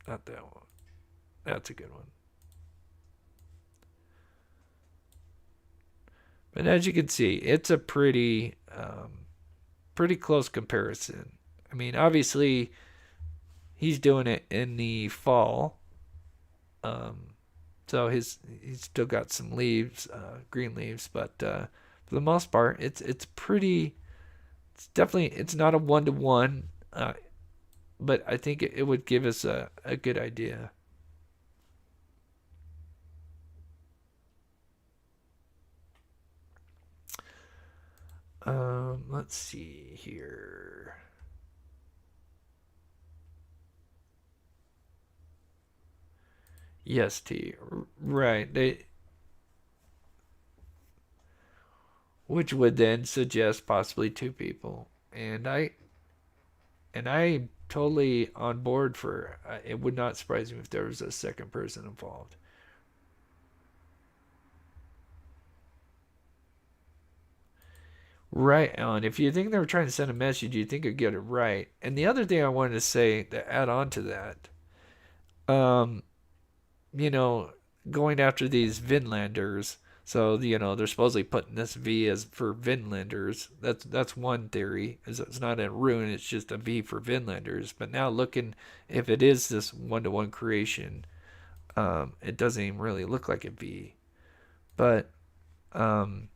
Not that one. That's a good one. But as you can see, it's a pretty close comparison. I mean, obviously, he's doing it in the fall, so he's still got some leaves, green leaves, but for the most part, it's pretty. It's definitely it's not a 1-to-1, but I think it would give us a good idea. Let's see here. Yes, T. Right. Which would then suggest possibly two people. And I totally on board for it would not surprise me if there was a second person involved. Right, Alan. If you think they were trying to send a message, you think you'd get it right. And the other thing I wanted to say to add on to that, um, you know, going after these Vinlanders. So they're supposedly putting this V as for Vinlanders. That's one theory. Is it's not a rune. It's just a V for Vinlanders. But now looking, if it is this 1-to-1 creation, it doesn't even really look like a V. But um,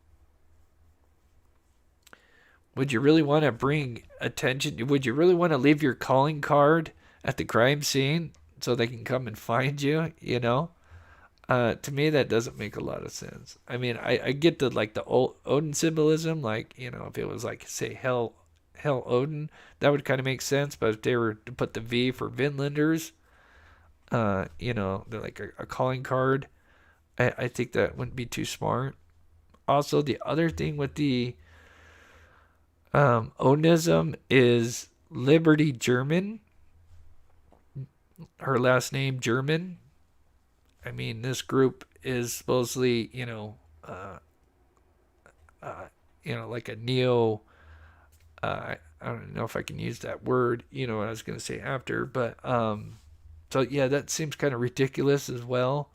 would you really want to bring attention? Would you really want to leave your calling card at the crime scene so they can come and find you? To me, that doesn't make a lot of sense. I mean, I get the like the Odin symbolism, like if it was like say Hell Odin, that would kind of make sense. But if they were to put the V for Vinlanders, they're like a calling card. I think that wouldn't be too smart. Also, the other thing with the Odinism is Liberty German. Her last name German. I mean, this group is supposedly, like a neo. I don't know if I can use that word. You know what I was going to say after, but so yeah, that seems kind of ridiculous as well.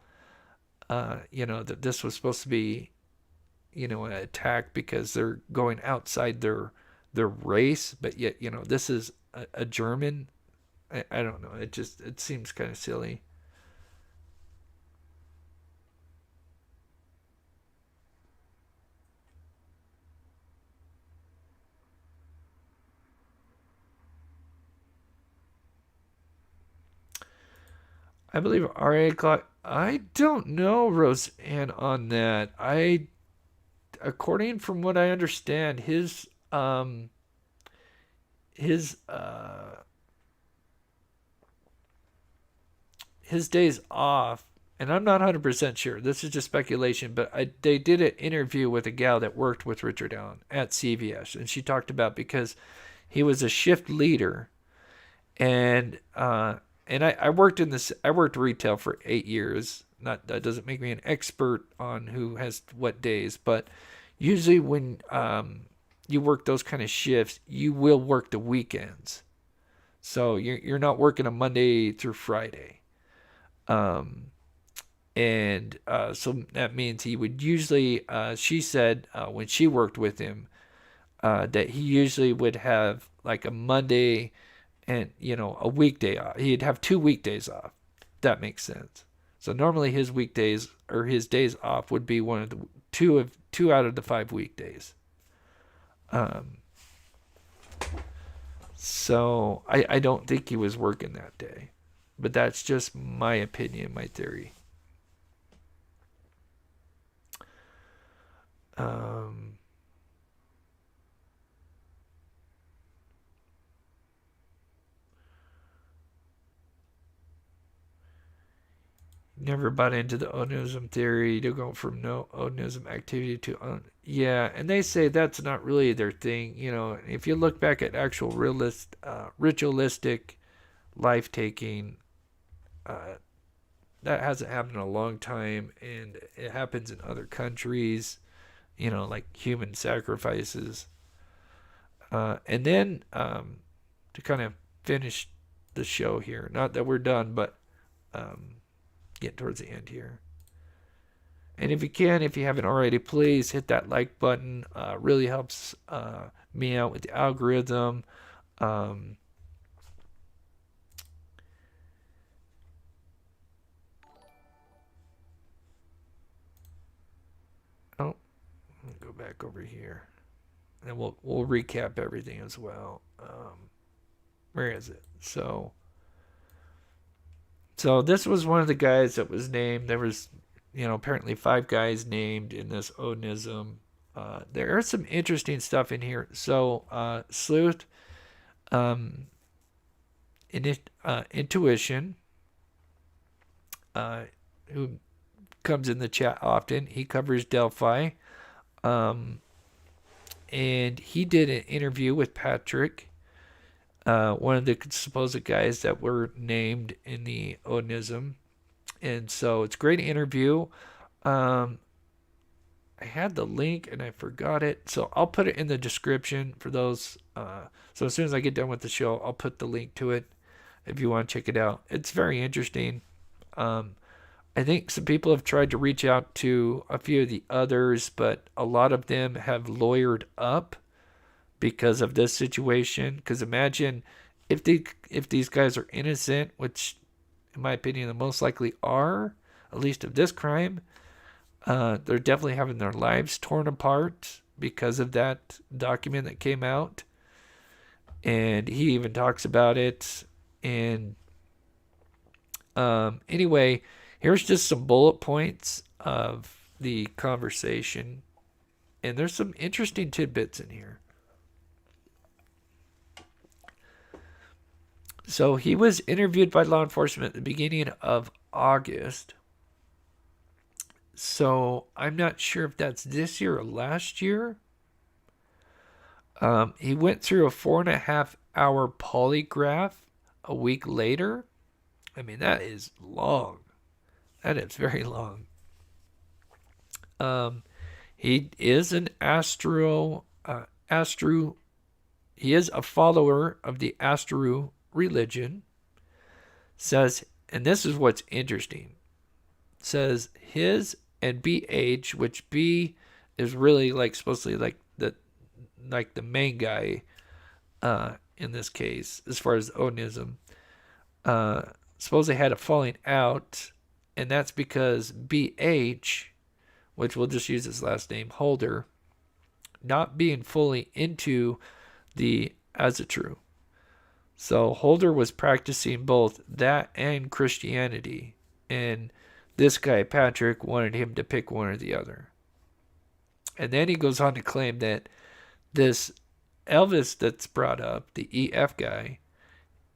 That this was supposed to be, an attack because they're going outside their race, but yet, this is a German. I don't know. It seems kind of silly. I believe RA clock. I don't know, Roseanne, on that. According from what I understand, his his days off, and I'm not 100% sure. This is just speculation, but they did an interview with a gal that worked with Richard Allen at CVS, and she talked about because he was a shift leader, and I worked in this. I worked retail for 8 years. Not that doesn't make me an expert on who has what days, but usually when you work those kind of shifts, you will work the weekends. So you're not working a Monday through Friday. Um, And so that means he would usually, she said, when she worked with him, that he usually would have like a Monday and, a weekday off. He'd have 2 weekdays off. That makes sense. So normally his weekdays or his days off would be one of the two out of the 5 weekdays. So I don't think he was working that day, but that's just my opinion, my theory. Never bought into the odinism theory to go from no odinism activity to yeah, and they say that's not really their thing. If you look back at actual ritualistic life taking, that hasn't happened in a long time, and it happens in other countries, like human sacrifices. And then to kind of finish the show here, not that we're done, but get towards the end here. And if you haven't already, please hit that like button. Really helps me out with the algorithm. Oh, let me go back over here, and we'll recap everything as well. Where is it? So this was one of the guys that was named. There was, apparently 5 guys named in this odinism. There are some interesting stuff in here. So Sleuth, Intuition, who comes in the chat often, he covers Delphi. And he did an interview with Patrick, one of the supposed guys that were named in the odinism. And so it's a great interview. I had the link and I forgot it, so I'll put it in the description for those. So as soon as I get done with the show, I'll put the link to it if you want to check it out. It's very interesting. I think some people have tried to reach out to a few of the others, but a lot of them have lawyered up because of this situation. Because imagine if these guys are innocent, which in my opinion, the most likely are, at least of this crime. They're definitely having their lives torn apart because of that document that came out. And he even talks about it. And anyway, here's just some bullet points of the conversation. And there's some interesting tidbits in here. So he was interviewed by law enforcement at the beginning of August. So I'm not sure if that's this year or last year. He went through a 4.5-hour polygraph a week later. I mean, that is long. That is very long. He is an he is a follower of the Astro religion. Says, and this is what's interesting, says his and BH, which B is really like supposedly like the main guy in this case as far as Odinism, supposedly had a falling out, and that's because BH, which we'll just use his last name, Holder, not being fully into the Asatru. So Holder was practicing both that and Christianity, and this guy, Patrick, wanted him to pick one or the other. And then he goes on to claim that this Elvis that's brought up, the EF guy,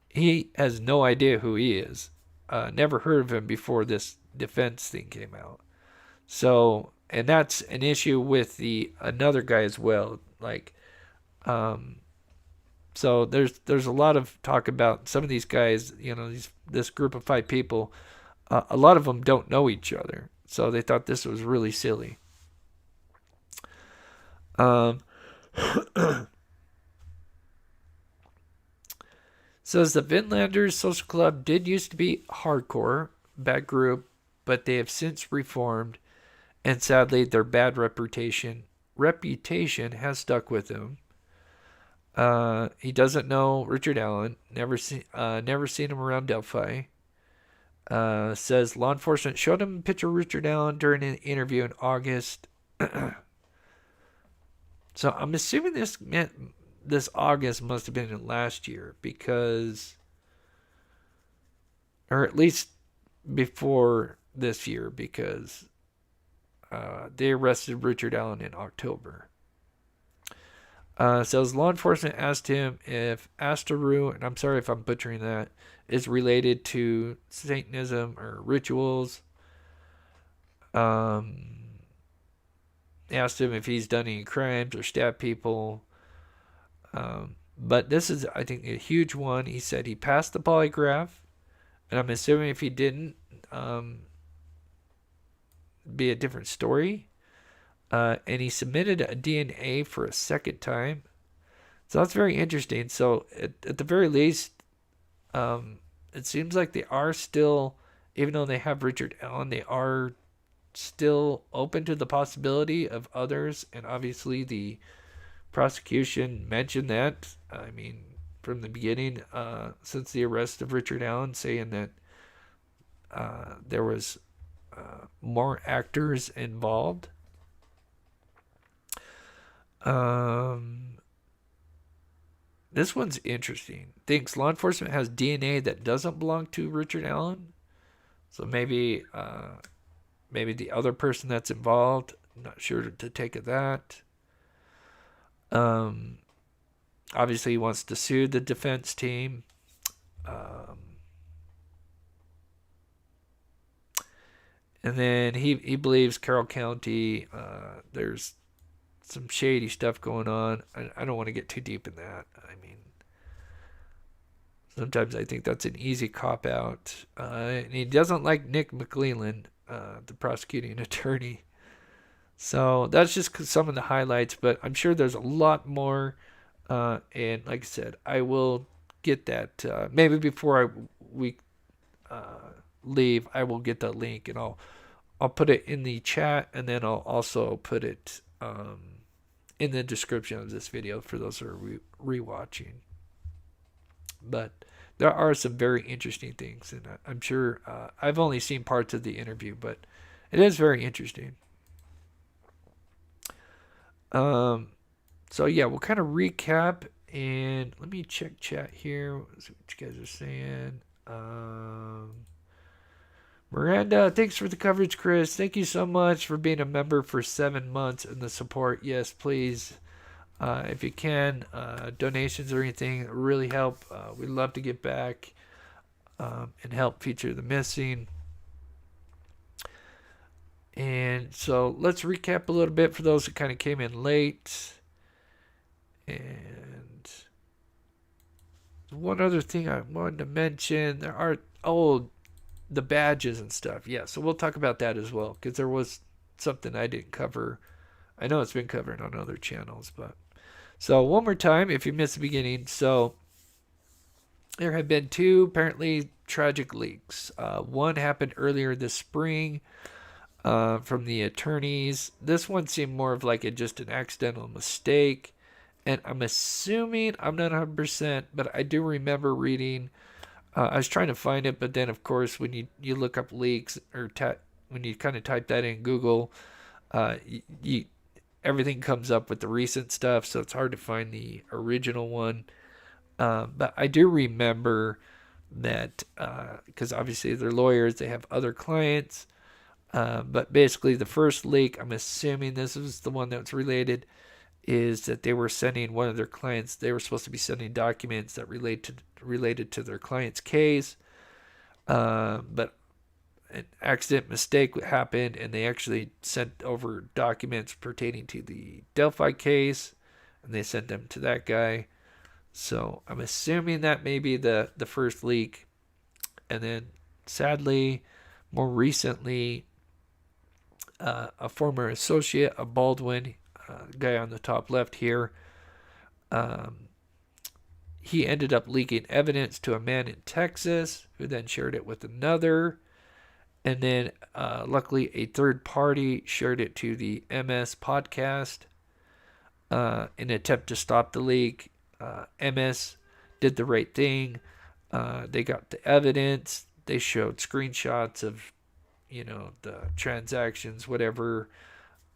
he has no idea who he is. Never heard of him before this defense thing came out. So, and that's an issue with the another guy as well. Like, so there's a lot of talk about some of these guys, this group of 5 people. A lot of them don't know each other, so they thought this was really silly. Says the Vinlanders Social Club did used to be hardcore, bad group, but they have since reformed, and sadly, their bad reputation has stuck with them. He doesn't know Richard Allen. Never seen him around Delphi. Says law enforcement showed him a picture of Richard Allen during an interview in August. So I'm assuming this August must have been in last year, because, or at least before this year, because they arrested Richard Allen in October. Says law enforcement asked him if Astaru, and I'm sorry if I'm butchering that, is related to Satanism or rituals. They asked him if he's done any crimes or stabbed people. But this is, I think, a huge one. He said he passed the polygraph, and I'm assuming if he didn't, be a different story. And he submitted a DNA for a second time. So that's very interesting. So at the very least, it seems like they are still, even though they have Richard Allen, they are still open to the possibility of others. And obviously the prosecution mentioned that, I mean, from the beginning, since the arrest of Richard Allen, saying that there was more actors involved. This one's interesting. Thinks law enforcement has DNA that doesn't belong to Richard Allen. So maybe the other person that's involved. I'm not sure to take of that. Obviously he wants to sue the defense team. And then he believes Carroll County, there's some shady stuff going on. I don't want to get too deep in that. I mean, sometimes I think that's an easy cop-out. And he doesn't like Nick McClellan, the prosecuting attorney. So that's just some of the highlights, but I'm sure there's a lot more. And like I said, I will get that. Maybe before we leave, I will get that link, and I'll put it in the chat, and then I'll also put it in the description of this video for those who are rewatching. But there are some very interesting things, and I'm sure I've only seen parts of the interview, but it is very interesting. So yeah, we'll kind of recap, and let me check chat here. See what you guys are saying. Miranda, thanks for the coverage, Chris. Thank you so much for being a member for 7 months and the support. Yes, please, if you can, donations or anything really help. We'd love to get back and help feature the missing. And so let's recap a little bit for those who kind of came in late. And one other thing I wanted to mention, there are the badges and stuff. Yeah, so we'll talk about that as well, because there was something I didn't cover. I know it's been covered on other channels, but so one more time if you missed the beginning. So there have been 2 apparently tragic leaks. One happened earlier this spring from the attorneys. This one seemed more of like just an accidental mistake, and I'm assuming, I'm not 100%, but I do remember reading, I was trying to find it, but then of course when you look up leaks, or when you kind of type that in Google, everything comes up with the recent stuff, so it's hard to find the original one. But I do remember that, because obviously they're lawyers, they have other clients, but basically the first leak, I'm assuming this is the one that's related, is that they were sending one of their clients, they were supposed to be sending documents that related to their client's case, but an mistake happened, and they actually sent over documents pertaining to the Delphi case, and they sent them to that guy. So I'm assuming that may be the first leak. And then sadly, more recently, a former associate of Baldwin, guy on the top left here, he ended up leaking evidence to a man in Texas, who then shared it with another. And then luckily a third party shared it to the MS podcast in an attempt to stop the leak. MS did the right thing. They got the evidence. They showed screenshots of, the transactions, whatever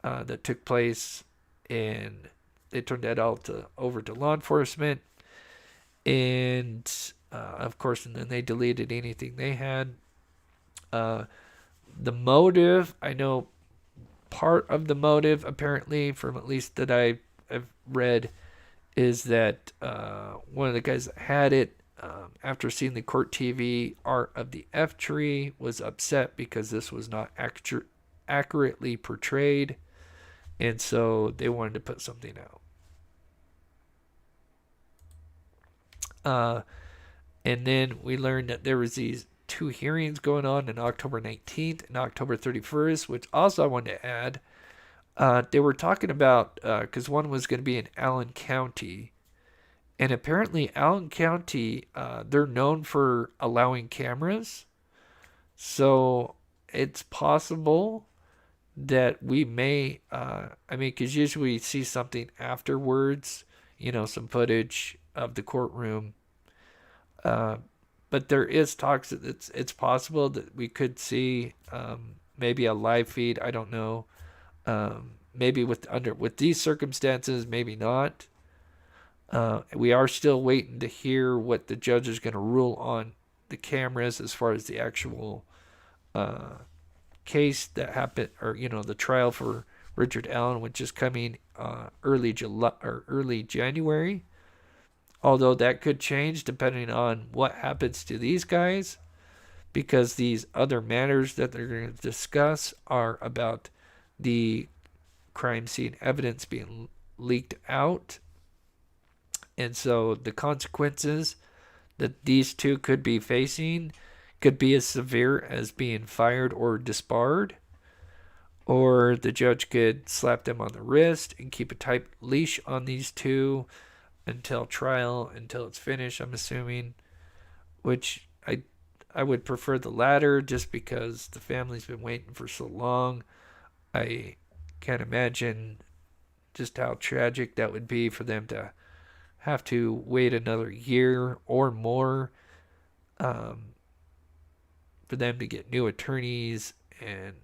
that took place, and they turned that all over to law enforcement. And of course, and then they deleted anything they had. The motive, I know part of the motive, apparently, from at least that I've read, is that one of the guys that had it, after seeing the court TV art of the F tree, was upset because this was not accurately portrayed, and so they wanted to put something out. And then we learned that there was these 2 hearings going on October 19th and October 31st, which also I wanted to add. They were talking about, because one was going to be in Allen County, and apparently Allen County, they're known for allowing cameras, so it's possible that we may, because usually we see something afterwards, some footage of the courtroom, but there is talks that it's possible that we could see maybe a live feed. I don't know. Maybe with these circumstances, maybe not. We are still waiting to hear what the judge is going to rule on the cameras as far as the actual case that happened, or the trial for Richard Allen, which is coming early January. Although that could change depending on what happens to these guys, because these other matters that they're going to discuss are about the crime scene evidence being leaked out. And so the consequences that these two could be facing could be as severe as being fired or disbarred, or the judge could slap them on the wrist and keep a tight leash on these two until trial, until it's finished, I'm assuming, which I would prefer the latter, just because the family's been waiting for so long. I can't imagine just how tragic that would be for them to have to wait another year or more for them to get new attorneys, and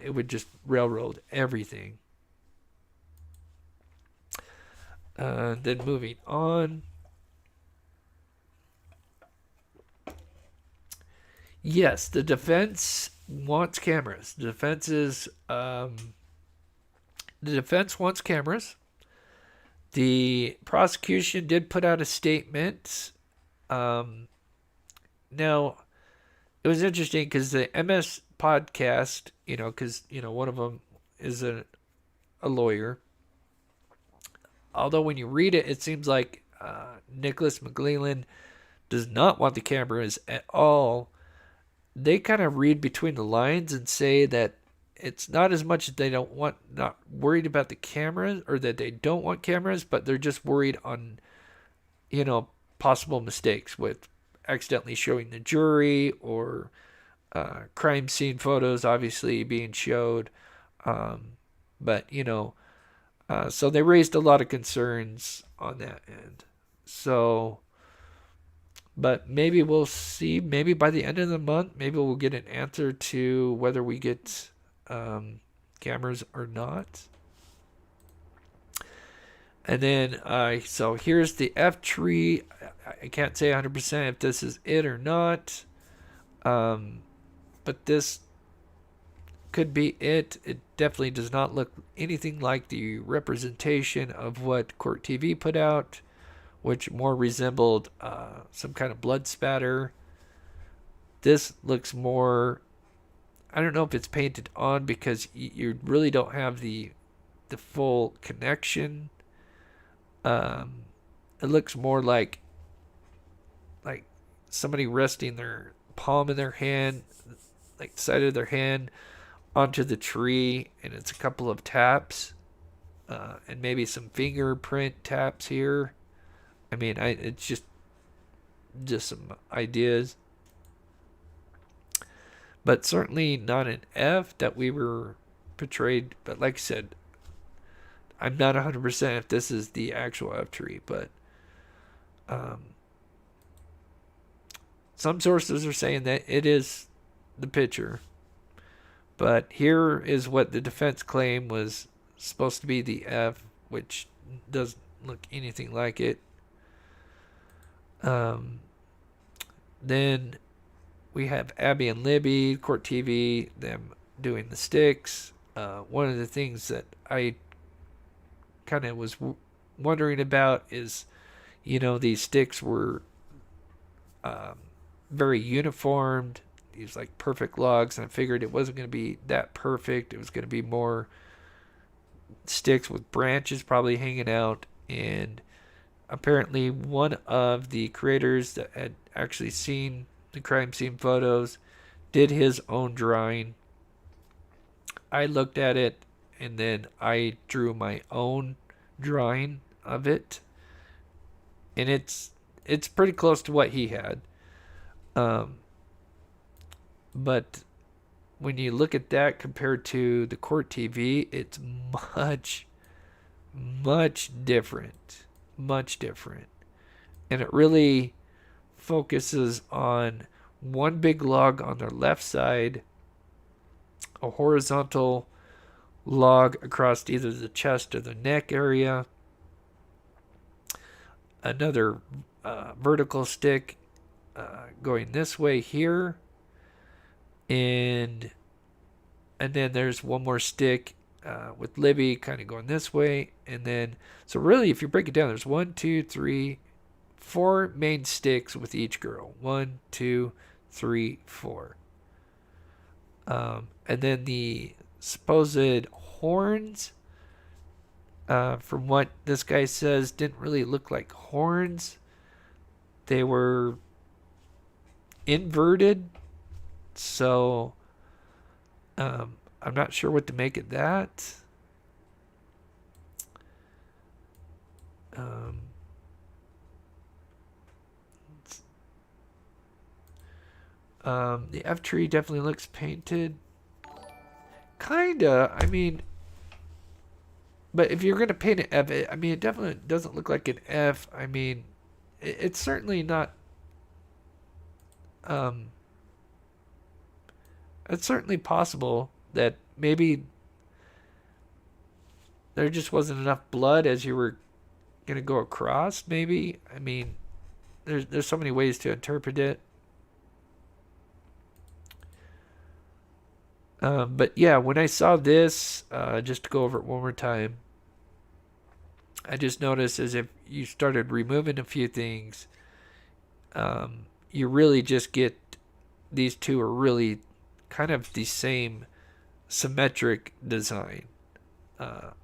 it would just railroad everything. Then moving on. Yes, the defense wants cameras. The defense wants cameras. The prosecution did put out a statement. Now, it was interesting because the MS podcast, because, one of them is a lawyer. Although when you read it, it seems like Nicholas McGleelan does not want the cameras at all. They kind of read between the lines and say that it's not as much that not worried about the cameras, or that they don't want cameras, but they're just worried on, possible mistakes with accidentally showing the jury, or crime scene photos obviously being showed. But, so they raised a lot of concerns on that end. So, but maybe we'll see. Maybe by the end of the month, maybe we'll get an answer to whether we get cameras or not. And then, so here's the F tree. I can't say 100% if this is it or not. But this could be it. It definitely does not look anything like the representation of what Court TV put out, which more resembled some kind of blood spatter. This looks more, I don't know if it's painted on, because you really don't have the full connection. It looks more like somebody resting their palm in their hand, like the side of their hand, onto the tree, and it's a couple of taps, and maybe some fingerprint taps here. I mean, it's just some ideas. but certainly not an F that we were portrayed. But like I said, I'm not 100% if this is the actual F tree, but some sources are saying that it is the picture. But here is what the defense claim was supposed to be the F, which doesn't look anything like it. Then we have Abby and Libby, Court TV, them doing the sticks. One of the things that I kind of was wondering about is, these sticks were very uniformed. These like perfect logs, and I figured it wasn't going to be that perfect. It was going to be more sticks with branches probably hanging out. And apparently one of the creators that had actually seen the crime scene photos did his own drawing. I looked at it and then I drew my own drawing of it, and it's pretty close to what he had. But when you look at that compared to the court TV, it's much, much different. Much different. And it really focuses on one big log on their left side, a horizontal log across either the chest or the neck area, another vertical stick going this way here, and then there's one more stick with Libby kind of going this way. And then, so really, if you break it down, there's 1, 2, 3, 4 main sticks with each girl. 1, 2, 3, 4. And then the supposed horns, from what this guy says, didn't really look like horns. They were inverted. So, I'm not sure what to make of that. The F tree definitely looks painted. Kinda. I mean, but if you're gonna paint an F, it definitely doesn't look like an F. I mean, it's certainly not. It's certainly possible that maybe there just wasn't enough blood as you were gonna go across. Maybe. I mean, there's so many ways to interpret it. But yeah, when I saw this, just to go over it one more time, I just noticed as if you started removing a few things, you really just get these two are really kind of the same symmetric design.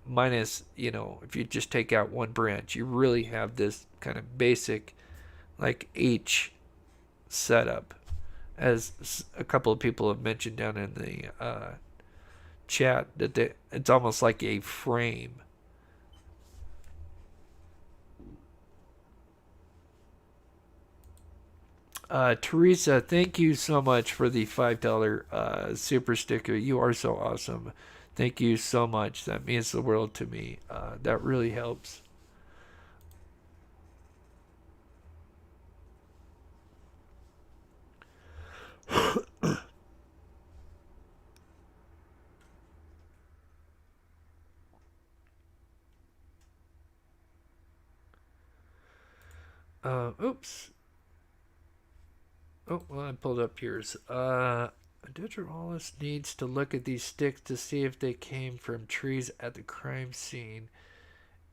Minus, if you just take out one branch, you really have this kind of basic, like H setup, as a couple of people have mentioned down in the chat, that it's almost like a frame. Teresa, thank you so much for the $5 super sticker. You are so awesome. Thank you so much. That means the world to me. That really helps. Oops. Oh, well, I pulled up yours. A digitologist needs to look at these sticks to see if they came from trees at the crime scene.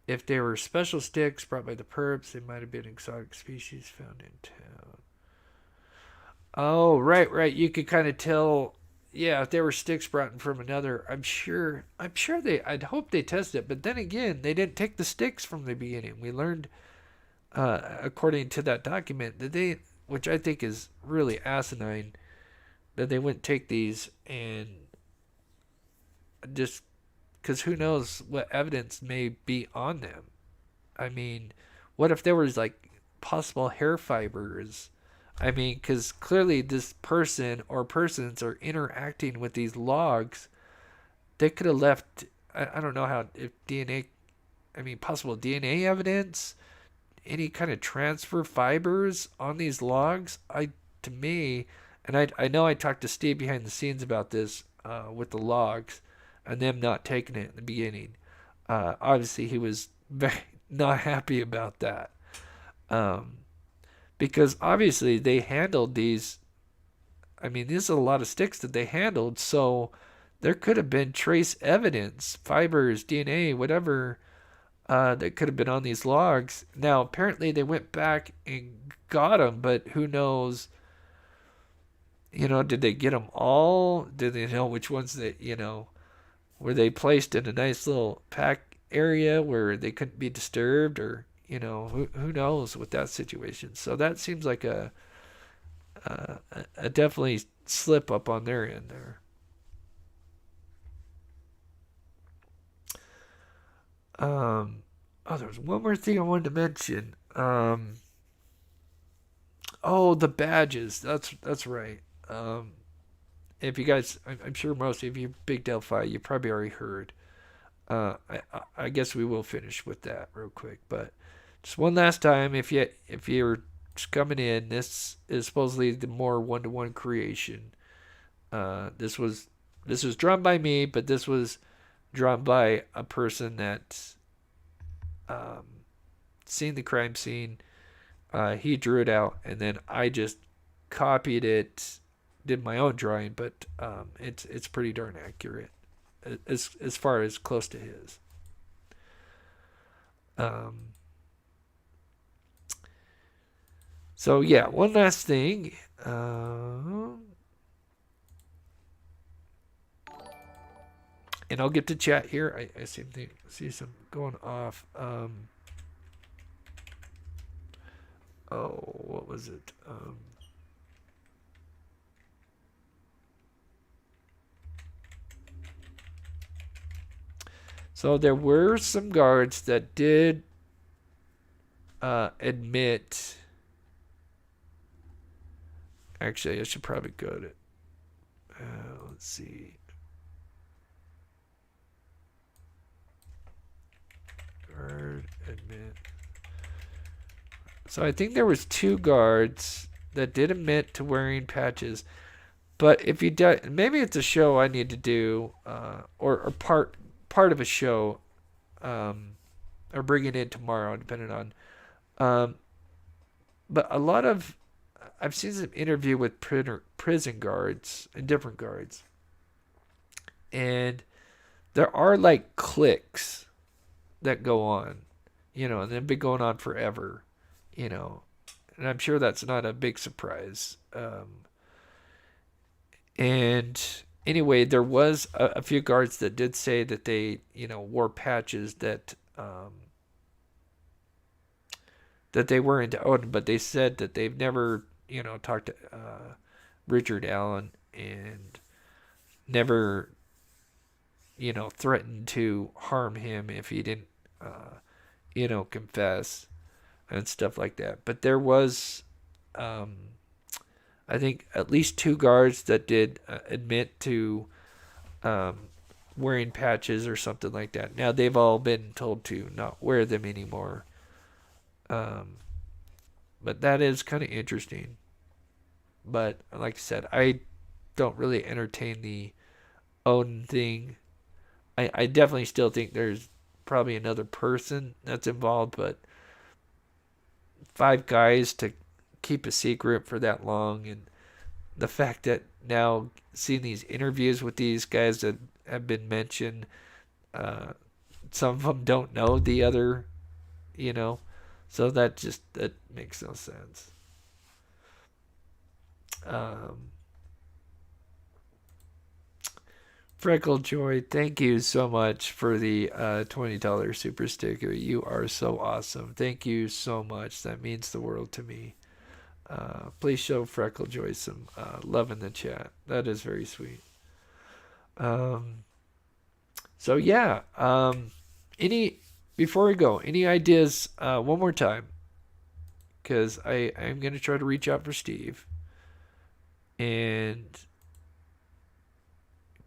If they were special sticks brought by the perps, they might have been exotic species found in town. Oh, right. You could kind of tell, yeah, if they were sticks brought in from another. I'd hope they tested it, but then again, they didn't take the sticks from the beginning. We learned, according to that document, that they, which I think is really asinine, that they wouldn't take these and just, because who knows what evidence may be on them. I mean, what if there was like possible hair fibers I mean, because clearly this person or persons are interacting with these logs. They could have left, I don't know how, if DNA, I mean, possible DNA evidence, any kind of transfer fibers on these logs. To me, and I know I talked to Steve behind the scenes about this with the logs and them not taking it in the beginning. Obviously, he was very not happy about that. Because obviously they handled these. I mean, this is a lot of sticks that they handled, so there could have been trace evidence, fibers, DNA, whatever, that could have been on these logs. Now, apparently they went back and got them, but who knows? Did they get them all? Did they know which ones that, were they placed in a nice little pack area where they couldn't be disturbed, or, who knows with that situation. So that seems like a definitely slip up on their end there. There was one more thing I wanted to mention. The badges. That's right. If you guys, I'm sure most of you big Delphi, you probably already heard. I guess we will finish with that real quick, but just one last time, if you're just coming in, this is supposedly the more one-to-one creation. This was drawn by me, but this was drawn by a person that seen the crime scene. He drew it out, and then I just copied it, did my own drawing, but it's pretty darn accurate as far as close to his. So yeah, one last thing. And I'll get to chat here. I see some going off. What was it? So there were some guards that did admit. Actually, I should probably go to. Let's see. Guard admit. So I think there was 2 guards that did admit to wearing patches, but if you do, maybe it's a show I need to do, or part of a show, or bring it in tomorrow, depending on. But a lot of, I've seen some interview with prison guards and different guards, and there are like cliques that go on, and they've been going on forever, and I'm sure that's not a big surprise. And anyway, there was a few guards that did say that they, wore patches that they were into Odin, but they said that they've never, talked to Richard Allen, and never, threatened to harm him if he didn't, confess and stuff like that. But there was, I think, at least 2 guards that did admit to wearing patches or something like that. Now, they've all been told to not wear them anymore. But that is kind of interesting. But like I said, I don't really entertain the Odin thing. I definitely still think there's probably another person that's involved, but 5 guys to keep a secret for that long, and the fact that now seeing these interviews with these guys that have been mentioned, some of them don't know the other, so that makes no sense. Freckle Joy, thank you so much for the $20 super sticker. You are so awesome. Thank you so much. That means the world to me. Please show Freckle Joy some love in the chat. That is very sweet. So yeah. Before we go, any ideas? One more time. because I'm going to try to reach out for Steve and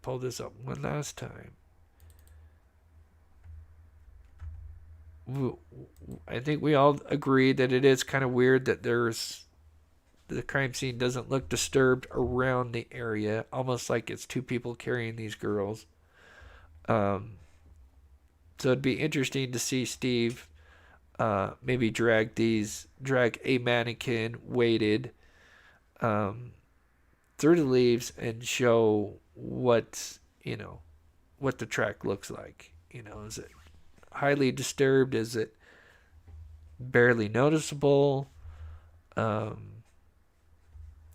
pull this up one last time. I think we all agree that it is kind of weird that the crime scene doesn't look disturbed around the area, almost like it's two people carrying these girls. So it'd be interesting to see Steve maybe drag a mannequin weighted through the leaves and show what the track looks like. Is it highly disturbed? Is it barely noticeable?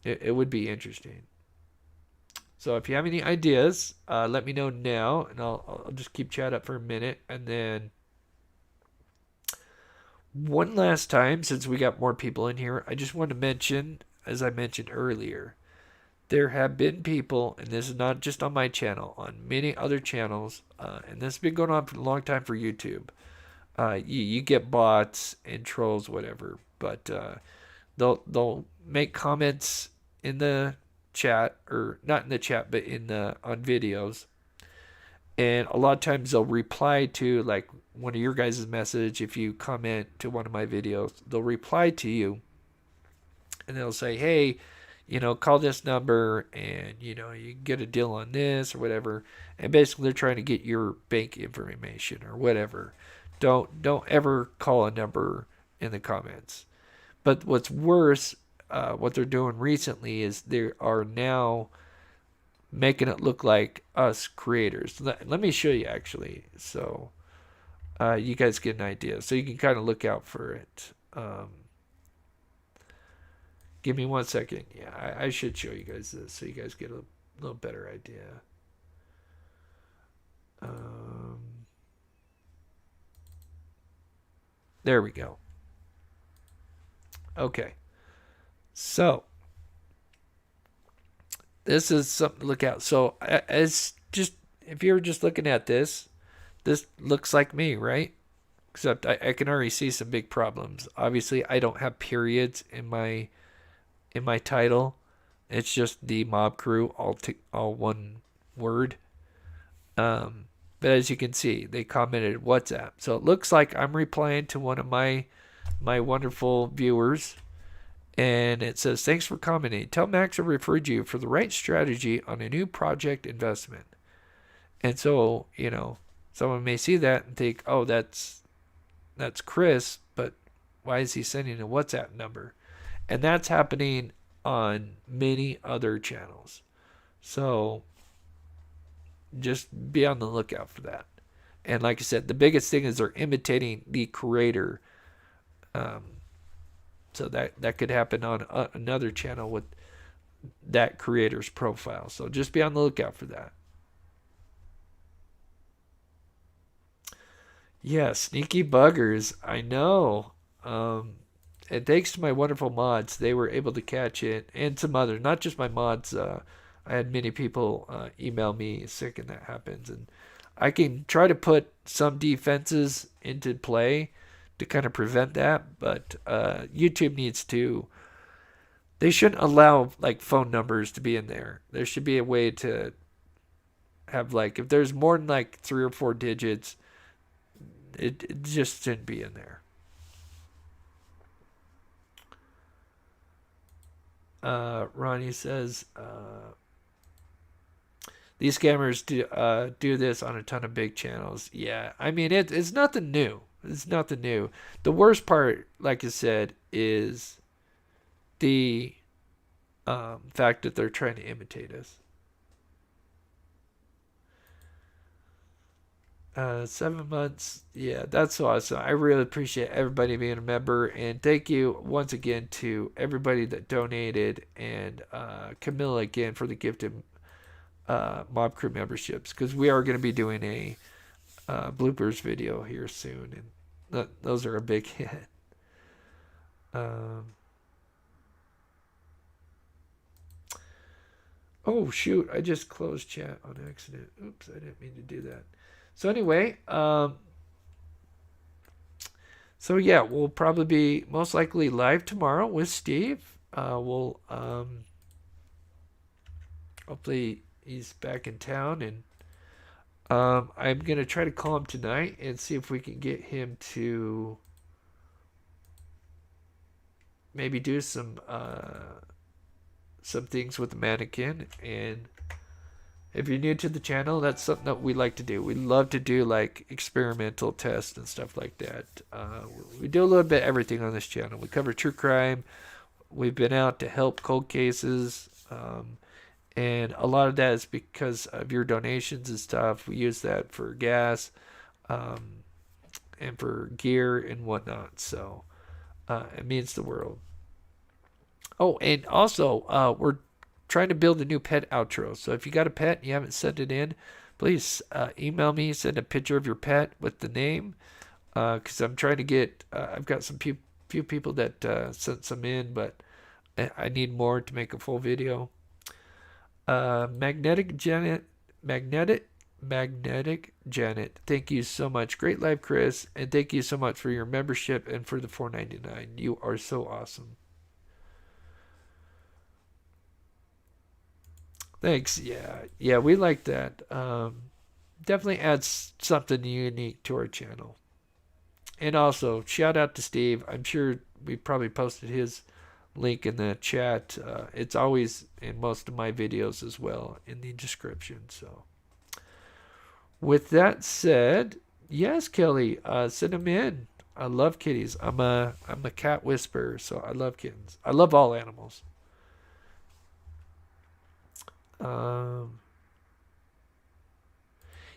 It would be interesting. So if you have any ideas, let me know now, and I'll just keep chat up for a minute. And then one last time, since we got more people in here, I just want to mention, as I mentioned earlier, there have been people, and this is not just on my channel, on many other channels, and this has been going on for a long time for YouTube. You get bots and trolls, whatever, but they'll make comments in the chat, or not in the chat, but on videos, and a lot of times they'll reply to like one of your guys' message. If you comment to one of my videos, they'll reply to you, and they'll say, hey, call this number and, you get a deal on this or whatever. And basically they're trying to get your bank information or whatever. Don't ever call a number in the comments. But what's worse, what they're doing recently is they are now making it look like us creators. Let me show you actually. So you guys get an idea. So you can kind of look out for it. Give me 1 second. Yeah, I should show you guys this so you guys get a little better idea. There we go. Okay. So, this is something to look at. So, if you're just looking at this looks like me, right? Except I can already see some big problems. Obviously, I don't have periods in my title. It's just the mob crew, all one word. But as you can see, they commented WhatsApp. So it looks like I'm replying to one of my wonderful viewers. And it says, thanks for commenting. Tell Max I referred you for the right strategy on a new project investment. And so, someone may see that and think, oh, that's Chris, but why is he sending a WhatsApp number? And that's happening on many other channels. So just be on the lookout for that. And like I said, the biggest thing is they're imitating the creator. So that could happen on another channel with that creator's profile. So just be on the lookout for that. Yeah, sneaky buggers. I know. And thanks to my wonderful mods, they were able to catch it, and some others, not just my mods. I had many people email me sick, and that happens. And I can try to put some defenses into play to kind of prevent that, but YouTube needs to. They shouldn't allow like phone numbers to be in there. There should be a way to have like, if there's more than like 3 or 4 digits, it just shouldn't be in there. Ronnie says, these scammers do this on a ton of big channels. Yeah, I mean, it's nothing new. It's nothing new. The worst part, like I said, is the fact that they're trying to imitate us. 7 months. Yeah, that's awesome. I really appreciate everybody being a member. And thank you once again to everybody that donated. And Camilla again for the gifted Mob Crew memberships. Because we are going to be doing a bloopers video here soon. And those are a big hit. Oh, shoot. I just closed chat on accident. Oops, I didn't mean to do that. So anyway, So yeah, we'll probably be most likely live tomorrow with Steve. We'll hopefully he's back in town, and I'm gonna try to call him tonight and see if we can get him to maybe do some things with the mannequin. And if you're new to the channel, that's something that we like to do. We love to do like experimental tests and stuff like that. We do a little bit of everything on this channel. We cover true crime. We've been out to help cold cases. And a lot of that is because of your donations and stuff. We use that for gas and for gear and whatnot. So it means the world. Oh, and also, we're trying to build a new pet outro. So if you got a pet and you haven't sent it in, please email me, send a picture of your pet with the name. Because I'm trying to get, I've got some few people that sent some in, but I need more to make a full video. Magnetic Janet, thank you so much. Great live, Chris, and thank you so much for your membership and for the $4.99. You are so awesome. Thanks. Yeah, we like that. Definitely adds something unique to our channel. And also, shout out to Steve. I'm sure we probably posted his link in the chat. It's always in most of my videos as well in the description. So, with that said, yes, Kelly, send them in. I love kitties. I'm a cat whisperer, so I love kittens. I love all animals.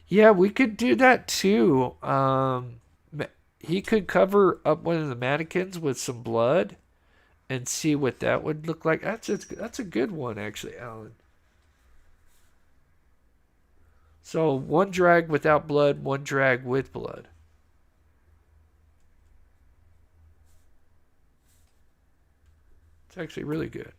Yeah, we could do that too. He could cover up one of the mannequins with some blood and see what that would look like. That's a good one, actually, Alan. So one drag without blood, one drag with blood. It's actually really good.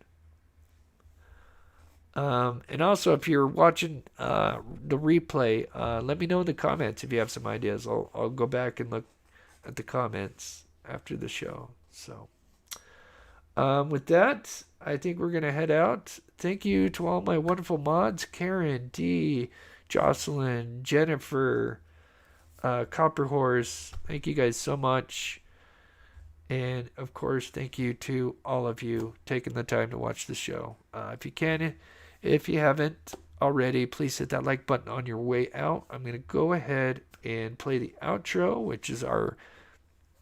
And also, if you're watching the replay, let me know in the comments if you have some ideas. I'll go back and look at the comments after the show. So, with that, I think we're going to head out. Thank you to all my wonderful mods, Karen, Dee, Jocelyn, Jennifer, Copper Horse. Thank you guys so much. And, of course, thank you to all of you taking the time to watch the show. If you haven't already, please hit that like button on your way out. I'm going to go ahead and play the outro, which is our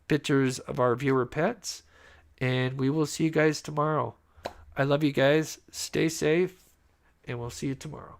pictures of our viewer pets. And we will see you guys tomorrow. I love you guys. Stay safe. And we'll see you tomorrow.